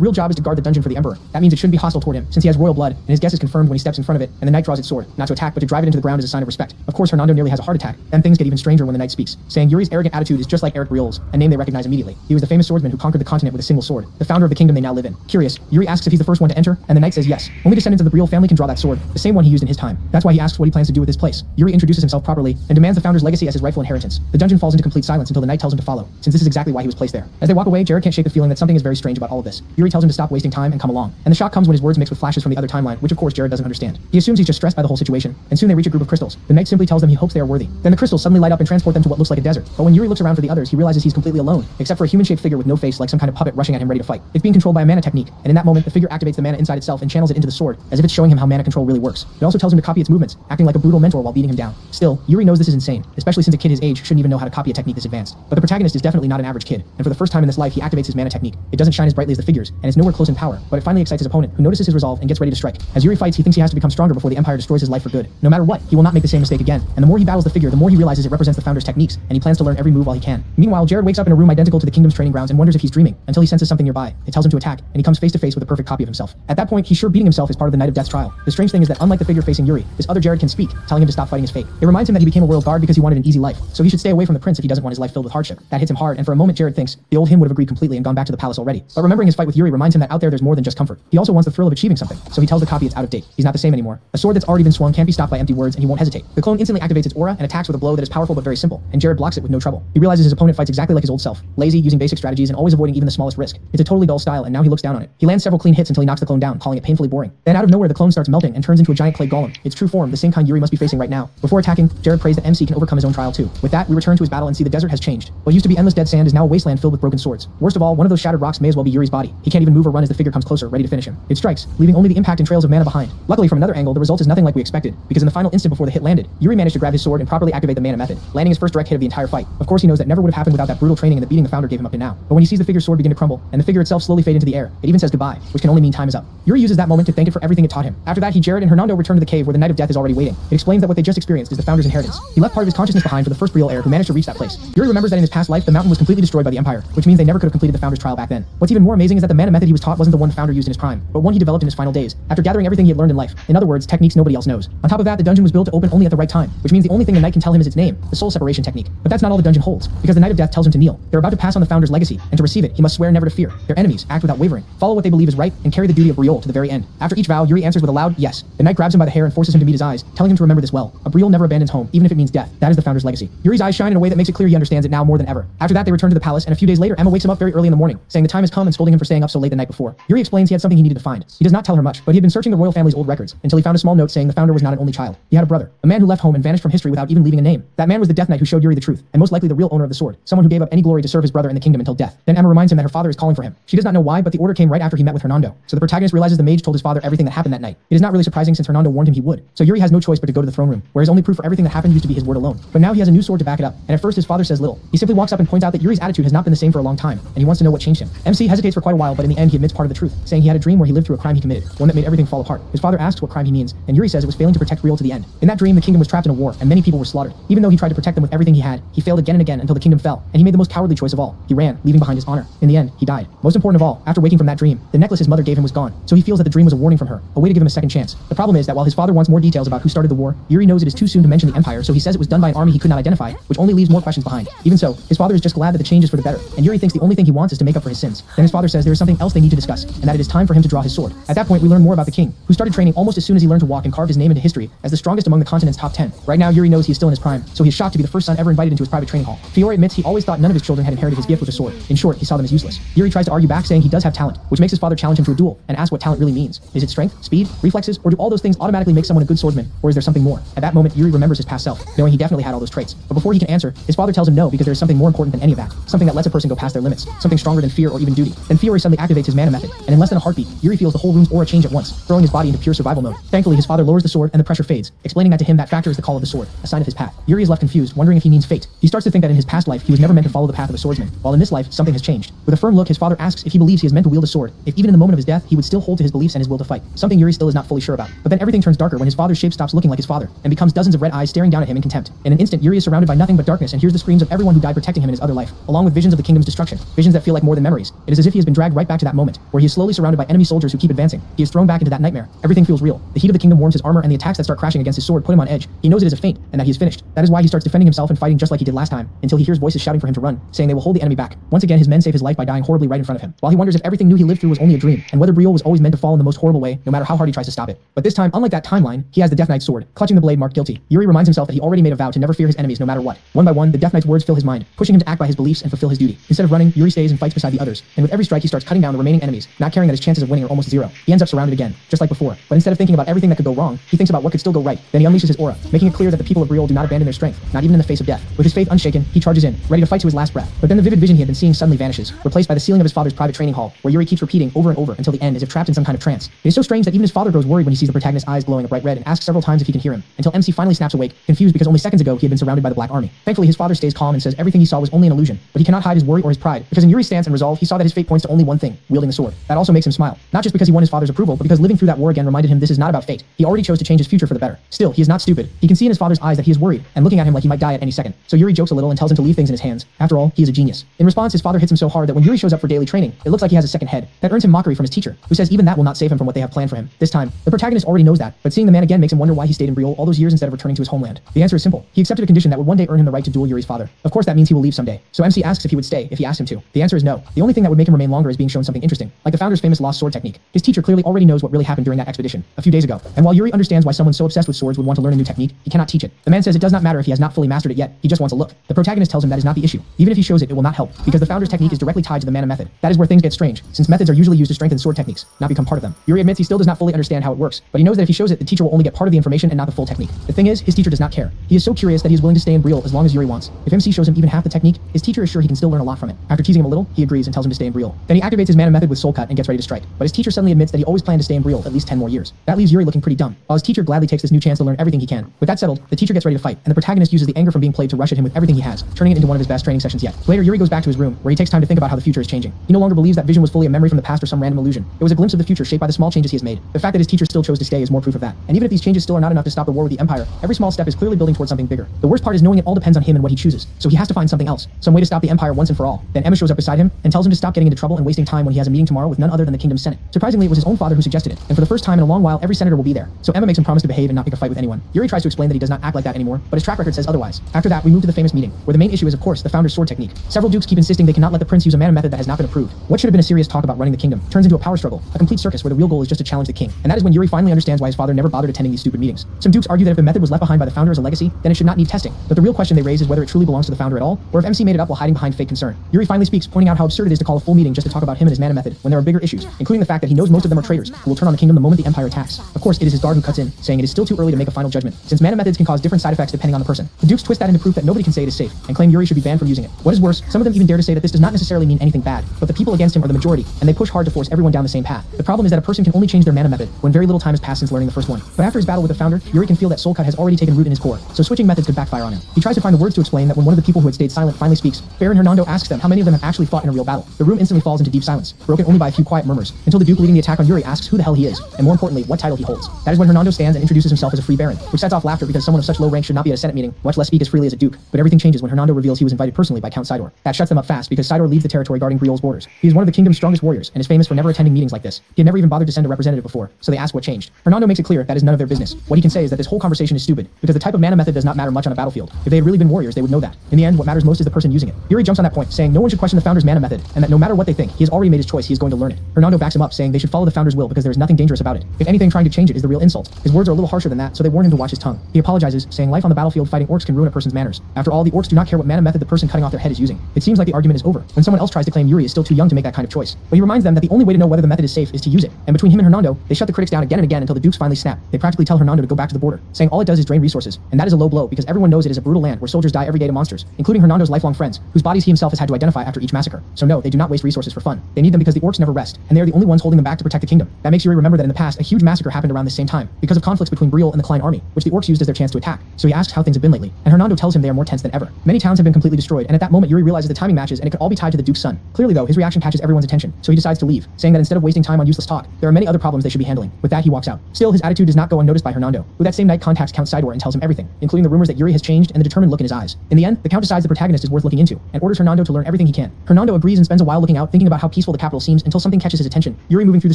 Speaker 20: real job is to guard the dungeon for the Emperor. That means it shouldn't be hostile toward him, since he has royal blood, and his guess is confirmed when he steps in front of it, and the knight draws its sword, not to attack, but to drive it into the ground as a sign of respect. Of course, Hernando nearly has a heart attack. Then things get even stranger when the knight speaks, saying Yuri's arrogant attitude is just like Eric Briol's, a name they recognize immediately. He was the famous swordsman who conquered the continent with a single sword, the founder of the kingdom they now live in. Curious, Yuri asks if he's the first one to enter, and the knight says yes. Only descendants of the Briel family can draw that sword, the same one he used in his time. That's why he asks what he plans to do with this place. Yuri introduces himself properly, and demands the founder's legacy as his rightful inheritance. The dungeon falls into complete silence until the knight tells him to follow, since this is exactly why he was placed there. As they walk away, way, Jared can't shake the feeling that something is very strange about all of this. Yuri tells him to stop wasting time and come along. And the shock comes when his words mix with flashes from the other timeline, which of course Jared doesn't understand. He assumes he's just stressed by the whole situation, and soon they reach a group of crystals. The knight simply tells them he hopes they are worthy. Then the crystals suddenly light up and transport them to what looks like a desert. But when Yuri looks around for the others, he realizes he's completely alone, except for a human-shaped figure with no face like some kind of puppet rushing at him ready to fight. It's being controlled by a mana technique, and in that moment, the figure activates the mana inside itself and channels it into the sword, as if it's showing him how mana control really works. It also tells him to copy its movements, acting like a brutal mentor while beating him down. Still, Yuri knows this is insane, especially since a kid his age shouldn't even know how to copy a technique this advanced. But the protagonist is definitely not an average kid, and for the first time in this life, he activates his mana technique. It doesn't shine as brightly as the figures, and it's nowhere close in power, but it finally excites his opponent, who notices his resolve and gets ready to strike. As Yuri fights, he thinks he has to become stronger before the Empire destroys his life for good. No matter what, he will not make the same mistake again, and the more he battles the figure, the more he realizes it represents the Founder's techniques, and he plans to learn every move while he can. Meanwhile, Jared wakes up in a room identical to the Kingdom's training grounds and wonders if he's dreaming, until he senses something nearby. It tells him to attack, and he comes face to face with a perfect copy of himself. At that point, he's sure beating himself is part of the Knight of Death's trial. The strange thing is that unlike the figure facing Yuri, this other Jared can speak, telling him to stop fighting his fate. It reminds him that he became a royal guard because he wanted an easy life, so he should stay away from the prince if he doesn't want his life filled with hardship. That hits him hard, and for a moment Jared thinks the old him would have agreed completely and gone back to the palace already. But remembering his fight with Yuri reminds him that out there's more than just comfort. He also wants the thrill of achieving something, so he tells the copy it's out of date. He's not the same anymore. A sword that's already been swung can't be stopped by empty words, and he won't hesitate. The clone instantly activates its aura and attacks with a blow that is powerful but very simple, and Jared blocks it with no trouble. He realizes his opponent fights exactly like his old self, lazy, using basic strategies, and always avoiding even the smallest risk. It's a totally dull style, and now he looks down on it. He lands several clean hits until he knocks the clone down, calling it painfully boring. Then out of nowhere, the clone starts melting and turns into a giant clay golem, its true form, the same kind Yuri must be facing right now. Before attacking, Jared prays that MC can overcome his own trial too. With that, we return to his battle and see the desert has changed. What used to be endless dead sand is now a wasteland filled with broken swords. Worst of all, one of those shattered rocks may as well be Yuri's body. He can't even move or run as the figure comes closer, ready to finish him. It strikes, leaving only the impact and trails of mana behind. Luckily, from another angle, the result is nothing like we expected, because in the final instant before the hit landed, Yuri managed to grab his sword and properly activate the mana method, landing his first direct hit of the entire fight. Of course, he knows that never would have happened without that brutal training and the beating the Founder gave him up to now. But when he sees the figure's sword begin to crumble, and the figure itself slowly fade into the air, it even says goodbye, which can only mean time is up. Yuri uses that moment to thank it for everything it taught him. After that, Jared and Hernando return to the cave where the Knight of Death is already waiting. It explains that what they just experienced is the Founder's inheritance. He left part of his consciousness behind for the first real heir who managed to reach that place. Yuri remembers that in his past life, the mountain was completely destroyed by the Empire, which means they never could have completed the Founder's trial back then. What's even more amazing is that the mana method he was taught wasn't the one the Founder used in his prime, but one he developed in his final days, after gathering everything he had learned in life. In other words, techniques nobody else knows. On top of that, the dungeon was built to open only at the right time, which means the only thing the Knight can tell him is its name, the soul separation technique. But that's not all the dungeon holds, because the Knight of Death tells him to kneel. They're about to pass on the Founder's legacy, and to receive it, he must swear never to fear their enemies, act without wavering, follow what they believe is right, and carry the duty of Briol to the very end. After each vow, Yuri answers with a loud yes. The Knight grabs him by the hair and forces him to meet his eyes, telling him to remember this well. A Briol never abandons home, even if it means death. That is the Founder's legacy. Yuri's eyes shine in a way that makes it clear he understands it now more than ever. After that, they return to the palace, and a few days later, Emma wakes him up very early in the morning, saying the time has come and scolding him for staying up so late the night before. Yuri explains he had something he needed to find. He does not tell her much, but he had been searching the royal family's old records until he found a small note saying the Founder was not an only child. He had a brother, a man who left home and vanished from history without even leaving a name. That man was the Death Knight who showed Yuri the truth, and most likely the real owner of the sword, someone who gave up any glory to serve his brother in the kingdom until death. Then Emma reminds him that her father is calling for him. She does not know why, but the order came right after he met with Hernando. So the protagonist realizes the mage told his father everything that happened that night. It is not really surprising since Hernando warned him he would. So Yuri has no choice but to go to the throne room, where his only proof for everything that happened used to be his word alone. But now he has a new sword to back it up, and at first his father says little. He simply walks up and points out that Yuri's attitude has not been the same for a long time, and he wants to know what changed him. MC hesitates for quite a while, but in the end he admits part of the truth, saying he had a dream where he lived through a crime he committed, one that made everything fall apart. His father asks what crime he means, and Yuri says it was failing to protect Briol to the end. In that dream, the kingdom was trapped in a war, and many people were slaughtered. Even though he tried to protect them with everything he had, he failed again and again until the kingdom fell, and he made the most cowardly choice of all. He ran, leaving behind his honor. In the end, he died. Most important of all, after waking from that dream, the necklace his mother gave him was gone, so he feels that the dream was a warning from her, a way to give him a second chance. The problem is that while his father wants more details about who started the war, Yuri knows it is too soon to mention the Empire, so he says it was done by an army he could not identify, which only leaves more questions behind. Even so, his father is just glad that the change is for the better, and Yuri thinks the only thing he wants is to make up for his sins. Then his father says there is something else they need to discuss, and that it is time for him to draw his sword. At that point, we learn more about the king, who started training almost as soon as he learned to walk and carved his name into history as the strongest among the continent's top 10. Right now, Yuri knows he is still in his prime, so he is shocked to be the first son ever invited into his private training hall. Fiore admits he always thought none of his children had inherited his gift with a sword. In short, he saw them as useless. Yuri tries to argue back, saying he does have talent, which makes his father challenge him to a duel and ask what talent really means. Is it strength, speed, reflexes, or do all those things automatically make someone a good swordsman, or is there something more? At that moment, Yuri remembers his past self, knowing he definitely had all those traits. But before he can answer, his father tells him no, because there is something more important than any of that, something that lets a person go past their limits, something stronger than fear or even duty. Then Fiore suddenly activates his mana method, and in less than a heartbeat, Yuri feels the whole room's aura change at once, throwing his body into pure survival mode. Thankfully, his father lowers the sword and the pressure fades, explaining that to him that factor is the call of the sword, a sign of his path. Yuri is left confused, wondering if he means fate. He starts to think that in his past life, he was never meant to follow the path of a swordsman, while in this life, something has changed. With a firm look, his father asks if he believes he is meant to wield a sword, if even in the moment of his death, he would still hold to his beliefs and his will to fight, something Yuri still is not fully sure about. But then everything turns darker when his father's shape stops looking like his father, and becomes dozens of red eyes staring down at him in contempt. In an instant, Yuri is surrounded by nothing but darkness and hears the screams of everyone who died protecting him in his other life, along with visions of the kingdom's destruction, visions that feel like more than memories. It is as if he has been dragged right back to that moment, where he is slowly surrounded by enemy soldiers who keep advancing. He is thrown back into that nightmare. Everything feels real. The heat of the kingdom warms his armor, and the attacks that start crashing against his sword put him on edge. He knows it is a feint, and that he is finished. That is why he starts defending himself and fighting just like he did last time, until he hears voices shouting for him to run, saying they will hold the enemy back. Once again, his men save his life by dying horribly right in front of him, while he wonders if everything new he lived through was only a dream, and whether Briol was always meant to fall in the most horrible way, no matter how hard he tries to stop it. But this time, unlike that timeline, he has the Death Knight's sword, clutching the blade marked guilty. Yuri reminds himself that he already made a vow to never fear his enemies no matter what. One by one, the Death Knight's words fill his mind, pushing him to act by his beliefs and fulfill his duty. Instead of running, morning, Yuri stays and fights beside the others, and with every strike he starts cutting down the remaining enemies, not caring that his chances of winning are almost zero. He ends up surrounded again, just like before, but instead of thinking about everything that could go wrong, he thinks about what could still go right. Then he unleashes his aura, making it clear that the people of Briol do not abandon their strength, not even in the face of death. With his faith unshaken, he charges in, ready to fight to his last breath. But then the vivid vision he had been seeing suddenly vanishes, replaced by the ceiling of his father's private training hall, where Yuri keeps repeating over and over until the end as if trapped in some kind of trance. It is so strange that even his father grows worried when he sees the protagonist's eyes glowing a bright red and asks several times if he can hear him, until MC finally snaps awake, confused because only seconds ago he had been surrounded by the Black Army. Thankfully, his father stays calm and says everything he saw was only an illusion, but he cannot hide his worry or his pride, because in Yuri's stance and resolve, he saw that his fate points to only one thing, wielding the sword. That also makes him smile, not just because he won his father's approval, but because living through that war again reminded him this is not about fate. He already chose to change his future for the better. Still, he is not stupid. He can see in his father's eyes that he is worried, and looking at him like he might die at any second. So Yuri jokes a little and tells him to leave things in his hands. After all, he is a genius. In response, his father hits him so hard that when Yuri shows up for daily training, it looks like he has a second head. That earns him mockery from his teacher, who says even that will not save him from what they have planned for him. This time, the protagonist already knows that, but seeing the man again makes him wonder why he stayed in Briol all those years instead of returning to his homeland. The answer is simple. He accepted a condition that would one day earn him the right to duel Yuri's father. Of course, that means he will leave someday. So MC asks if he would stay if he asked him to. The answer is no. The only thing that would make him remain longer is being shown something interesting, like the founder's famous lost sword technique. His teacher clearly already knows what really happened during that expedition a few days ago. And while Yuri understands why someone so obsessed with swords would want to learn a new technique, he cannot teach it. The man says it does not matter if he has not fully mastered it yet. He just wants a look. The protagonist tells him that is not the issue. Even if he shows it, it will not help, because the founder's technique is directly tied to the mana method. That is where things get strange, since methods are usually used to strengthen sword techniques, not become part of them. Yuri admits he still does not fully understand how it works, but he knows that if he shows it, the teacher will only get part of the information and not the full technique. The thing is, his teacher does not care. He is so curious that he is willing to stay in Briol as long as Yuri wants. If MC shows him even half the technique, his teacher is sure he can still learn a lot from it. After teasing him a little, he agrees and tells him to stay in Briol. Then he activates his mana method with Soul Cut and gets ready to strike. But his teacher suddenly admits that he always planned to stay in Briol at least 10 more years. That leaves Yuri looking pretty dumb, while his teacher gladly takes this new chance to learn everything he can. With that settled, the teacher gets ready to fight, and the protagonist uses the anger from being played to rush at him with everything he has, turning it into one of his best training sessions yet. Later, Yuri goes back to his room, where he takes time to think about how the future is changing. He no longer believes that vision was fully a memory from the past or some random illusion. It was a glimpse of the future shaped by the small changes he has made. The fact that his teacher still chose to stay is more proof of that. And even if these changes still are not enough to stop the war with the Empire, every small step is clearly building towards something bigger. The worst part is knowing it all depends on him and what he chooses. So he has to find something else, some way to stop the Empire once and for all. Then Emma shows up beside him and tells him to stop getting into trouble and wasting time when he has a meeting tomorrow with none other than the Kingdom's Senate. Surprisingly, it was his own father who suggested it, and for the first time in a long while, every senator will be there. So Emma makes him promise to behave and not pick a fight with anyone. Yuri tries to explain that he does not act like that anymore, but his track record says otherwise. After that, we move to the famous meeting, where the main issue is, of course, the founder's sword technique. Several dukes keep insisting they cannot let the prince use a mana method that has not been approved. What should have been a serious talk about running the kingdom turns into a power struggle, a complete circus where the real goal is just to challenge the king. And that is when Yuri finally understands why his father never bothered attending these stupid meetings. Some dukes argue that if the method was left behind by the founder as a legacy, then it should not need testing. But the real question they raise is whether it truly belongs to the founder at all, or if MC made it up while hiding behind fake concern. Yuri finally speaks, pointing out how absurd it is to call a full meeting just to talk about him and his mana method when there are bigger issues, including the fact that he knows most of them are traitors who will turn on the kingdom the moment the Empire attacks. Of course, it is his guard who cuts in, saying it is still too early to make a final judgment, since mana methods can cause different side effects depending on the person. The dukes twist that into proof that nobody can say it is safe, and claim Yuri should be banned from using it. What is worse, some of them even dare to say that this does not necessarily mean anything bad, but the people against him are the majority, and they push hard to force everyone down the same path. The problem is that a person can only change their mana method when very little time has passed since learning the first one. But after his battle with the founder, Yuri can feel that Soul Cut has already taken root in his core, so switching methods could backfire on him. He tries to find the words to explain that when one of the people who had stayed silent finally speaks, Baron Hernando asks them how many of them have actually fought in a real battle. The room instantly falls into deep silence, broken only by a few quiet murmurs, until the Duke leading the attack on Yuri asks who the hell he is, and more importantly, what title he holds. That is when Hernando stands and introduces himself as a free Baron, which sets off laughter because someone of such low rank should not be at a Senate meeting, much less speak as freely as a Duke. But everything changes when Hernando reveals he was invited personally by Count Sidor. That shuts them up fast because Sidor leads the territory guarding Briol's borders. He is one of the kingdom's strongest warriors and is famous for never attending meetings like this. He had never even bothered to send a representative before, so they ask what changed. Hernando makes it clear that is none of their business. What he can say is that this whole conversation is stupid because the type of mana method does not matter much on a battlefield. If they had really been warriors, they would know that. In the end, what matters most is the person using it. Yuri jumps on that point, saying no one should question the founder's mana method, and that no matter what they think, he has already made his choice, he is going to learn it. Hernando backs him up, saying they should follow the founder's will because there is nothing dangerous about it. If anything, trying to change it is the real insult. His words are a little harsher than that, so they warn him to watch his tongue. He apologizes, saying life on the battlefield fighting orcs can ruin a person's manners. After all, the orcs do not care what mana method the person cutting off their head is using. It seems like the argument is over when someone else tries to claim Yuri is still too young to make that kind of choice. But he reminds them that the only way to know whether the method is safe is to use it. And between him and Hernando, they shut the critics down again and again until the dukes finally snap. They practically tell Hernando to go back to the border, saying all it does is drain resources, and that is a low blow because everyone knows it is a brutal land where soldiers die every day to monsters, including Hernando's lifelong friends, whose bodies he himself has had to identify after each massacre. So no, they do not waste resources for fun. They need them because the orcs never rest, and they are the only ones holding them back to protect the kingdom. That makes Yuri remember that in the past, a huge massacre happened around the same time because of conflicts between Briol and the Klein army, which the orcs used as their chance to attack. So he asks how things have been lately, and Hernando tells him they are more tense than ever. Many towns have been completely destroyed, and at that moment Yuri realizes the timing matches and it could all be tied to the Duke's son. Clearly though, his reaction catches everyone's attention, so he decides to leave, saying that instead of wasting time on useless talk, there are many other problems they should be handling. With that, he walks out. Still, his attitude does not go unnoticed by Hernando, who that same night contacts Count Sidor and tells him everything, including the rumors that Yuri has changed and the determined look in his eyes. In the end, the Count decides the protagonist is worth looking into, and orders Hernando to learn everything he can. Hernando agrees and spends a while looking out, thinking about how peaceful the capital seems until something catches his attention. Yuri moving through the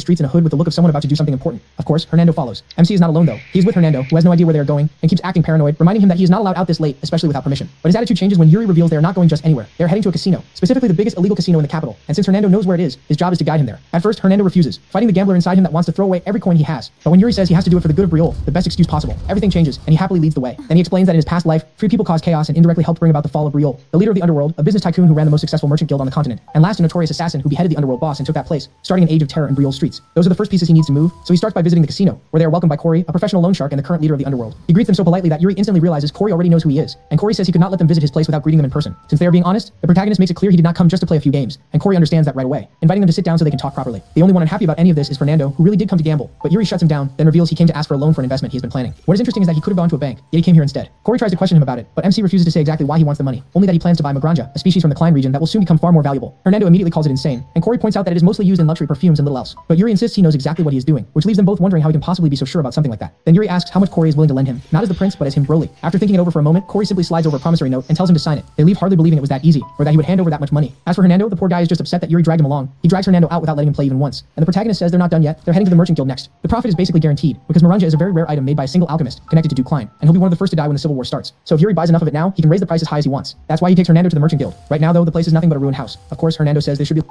Speaker 20: streets in a hood with the look of someone about to do something important. Of course, Hernando follows. MC is not alone though. He is with Hernando, who has no idea where they are going, and keeps acting paranoid, reminding him that he is not allowed out this late, especially without permission. But his attitude changes when Yuri reveals they are not going just anywhere. They are heading to a casino, specifically the biggest illegal casino in the capital, and since Hernando knows where it is, his job is to guide him there. At first, Hernando refuses, fighting the gambler inside him that wants to throw away every coin he has. But when Yuri says he has to do it for the good of Briol, the best excuse possible, everything changes, and he happily leads the way. Then he explains that in his past life, free people caused chaos and indirectly helped bring about the fall of Briol. The leader of the underworld, a business tycoon who ran the most successful successful merchant guild on the continent, and last a notorious assassin who beheaded the underworld boss and took that place, starting an age of terror in Briole's streets. Those are the first pieces he needs to move, so he starts by visiting the casino, where they are welcomed by Corey, a professional loan shark and the current leader of the underworld. He greets them so politely that Yuri instantly realizes Corey already knows who he is, and Corey says he could not let them visit his place without greeting them in person. Since they are being honest, the protagonist makes it clear he did not come just to play a few games, and Corey understands that right away, inviting them to sit down so they can talk properly. The only one unhappy about any of this is Fernando, who really did come to gamble, but Yuri shuts him down, then reveals he came to ask for a loan for an investment he has been planning. What is interesting is that he could have gone to a bank, yet he came here instead. Corey tries to question him about it, but MC refuses to say exactly why he wants the money, only that he plans to buy Magranja, a species from the Klein region that will soon become far more valuable. Fernando immediately calls it insane, and Corey points out that it is mostly used in luxury perfumes and little else. But Yuri insists he knows exactly what he is doing, which leaves them both wondering how he can possibly be so sure about something like that. Then Yuri asks how much Corey is willing to lend him, not as the prince, but as him Broly. After thinking it over for a moment, Corey simply slides over a promissory note and tells him to sign it. They leave hardly believing it was that easy, or that he would hand over that much money. As for Hernando, the poor guy is just upset that Yuri dragged him along. He drags Hernando out without letting him play even once, and the protagonist says they're not done yet. They're heading to the merchant guild next. The profit is basically guaranteed, because Maranja is a very rare item made by a single alchemist connected to Duke Klein, and he'll be one of the first to die when the Civil War starts. So if Yuri buys enough of it now, he can raise the price as high as he wants. That's why he takes Hernando to the merchant guild. Right now though, the place is nothing but a ruined house. Of course, Hernando says they should be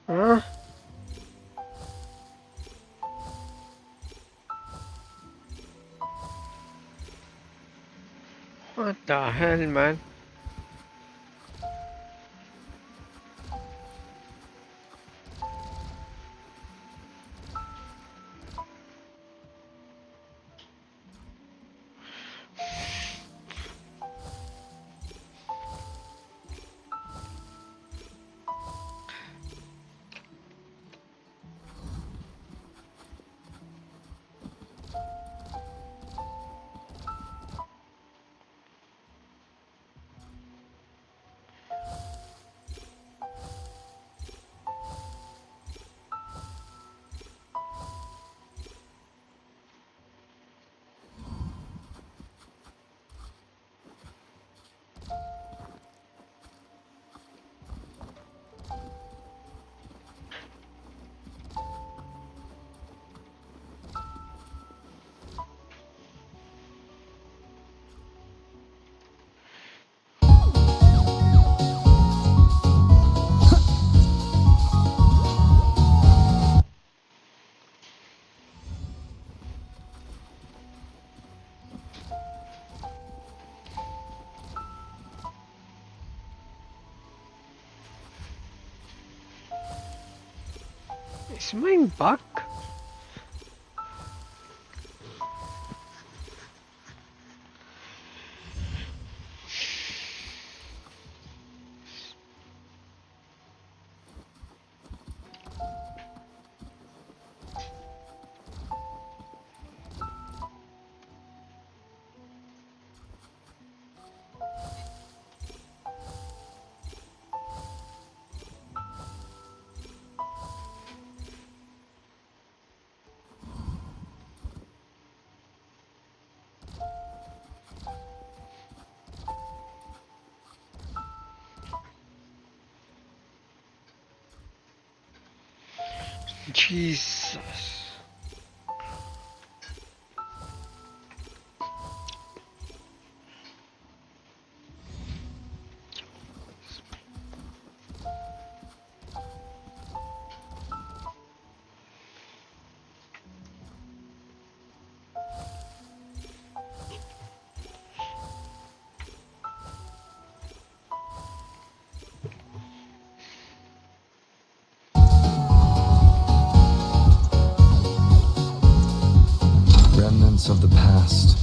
Speaker 21: Huh? What the hell, man? Is mine back? Jesus.
Speaker 4: Remnants of the past.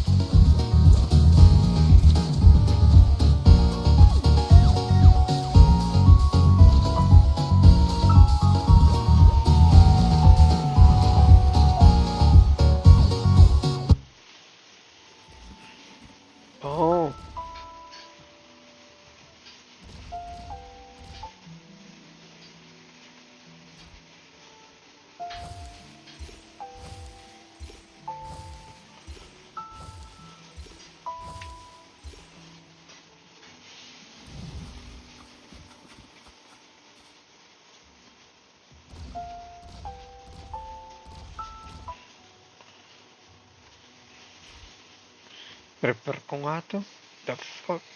Speaker 21: Oh. Prepare ko nga to. The fuck?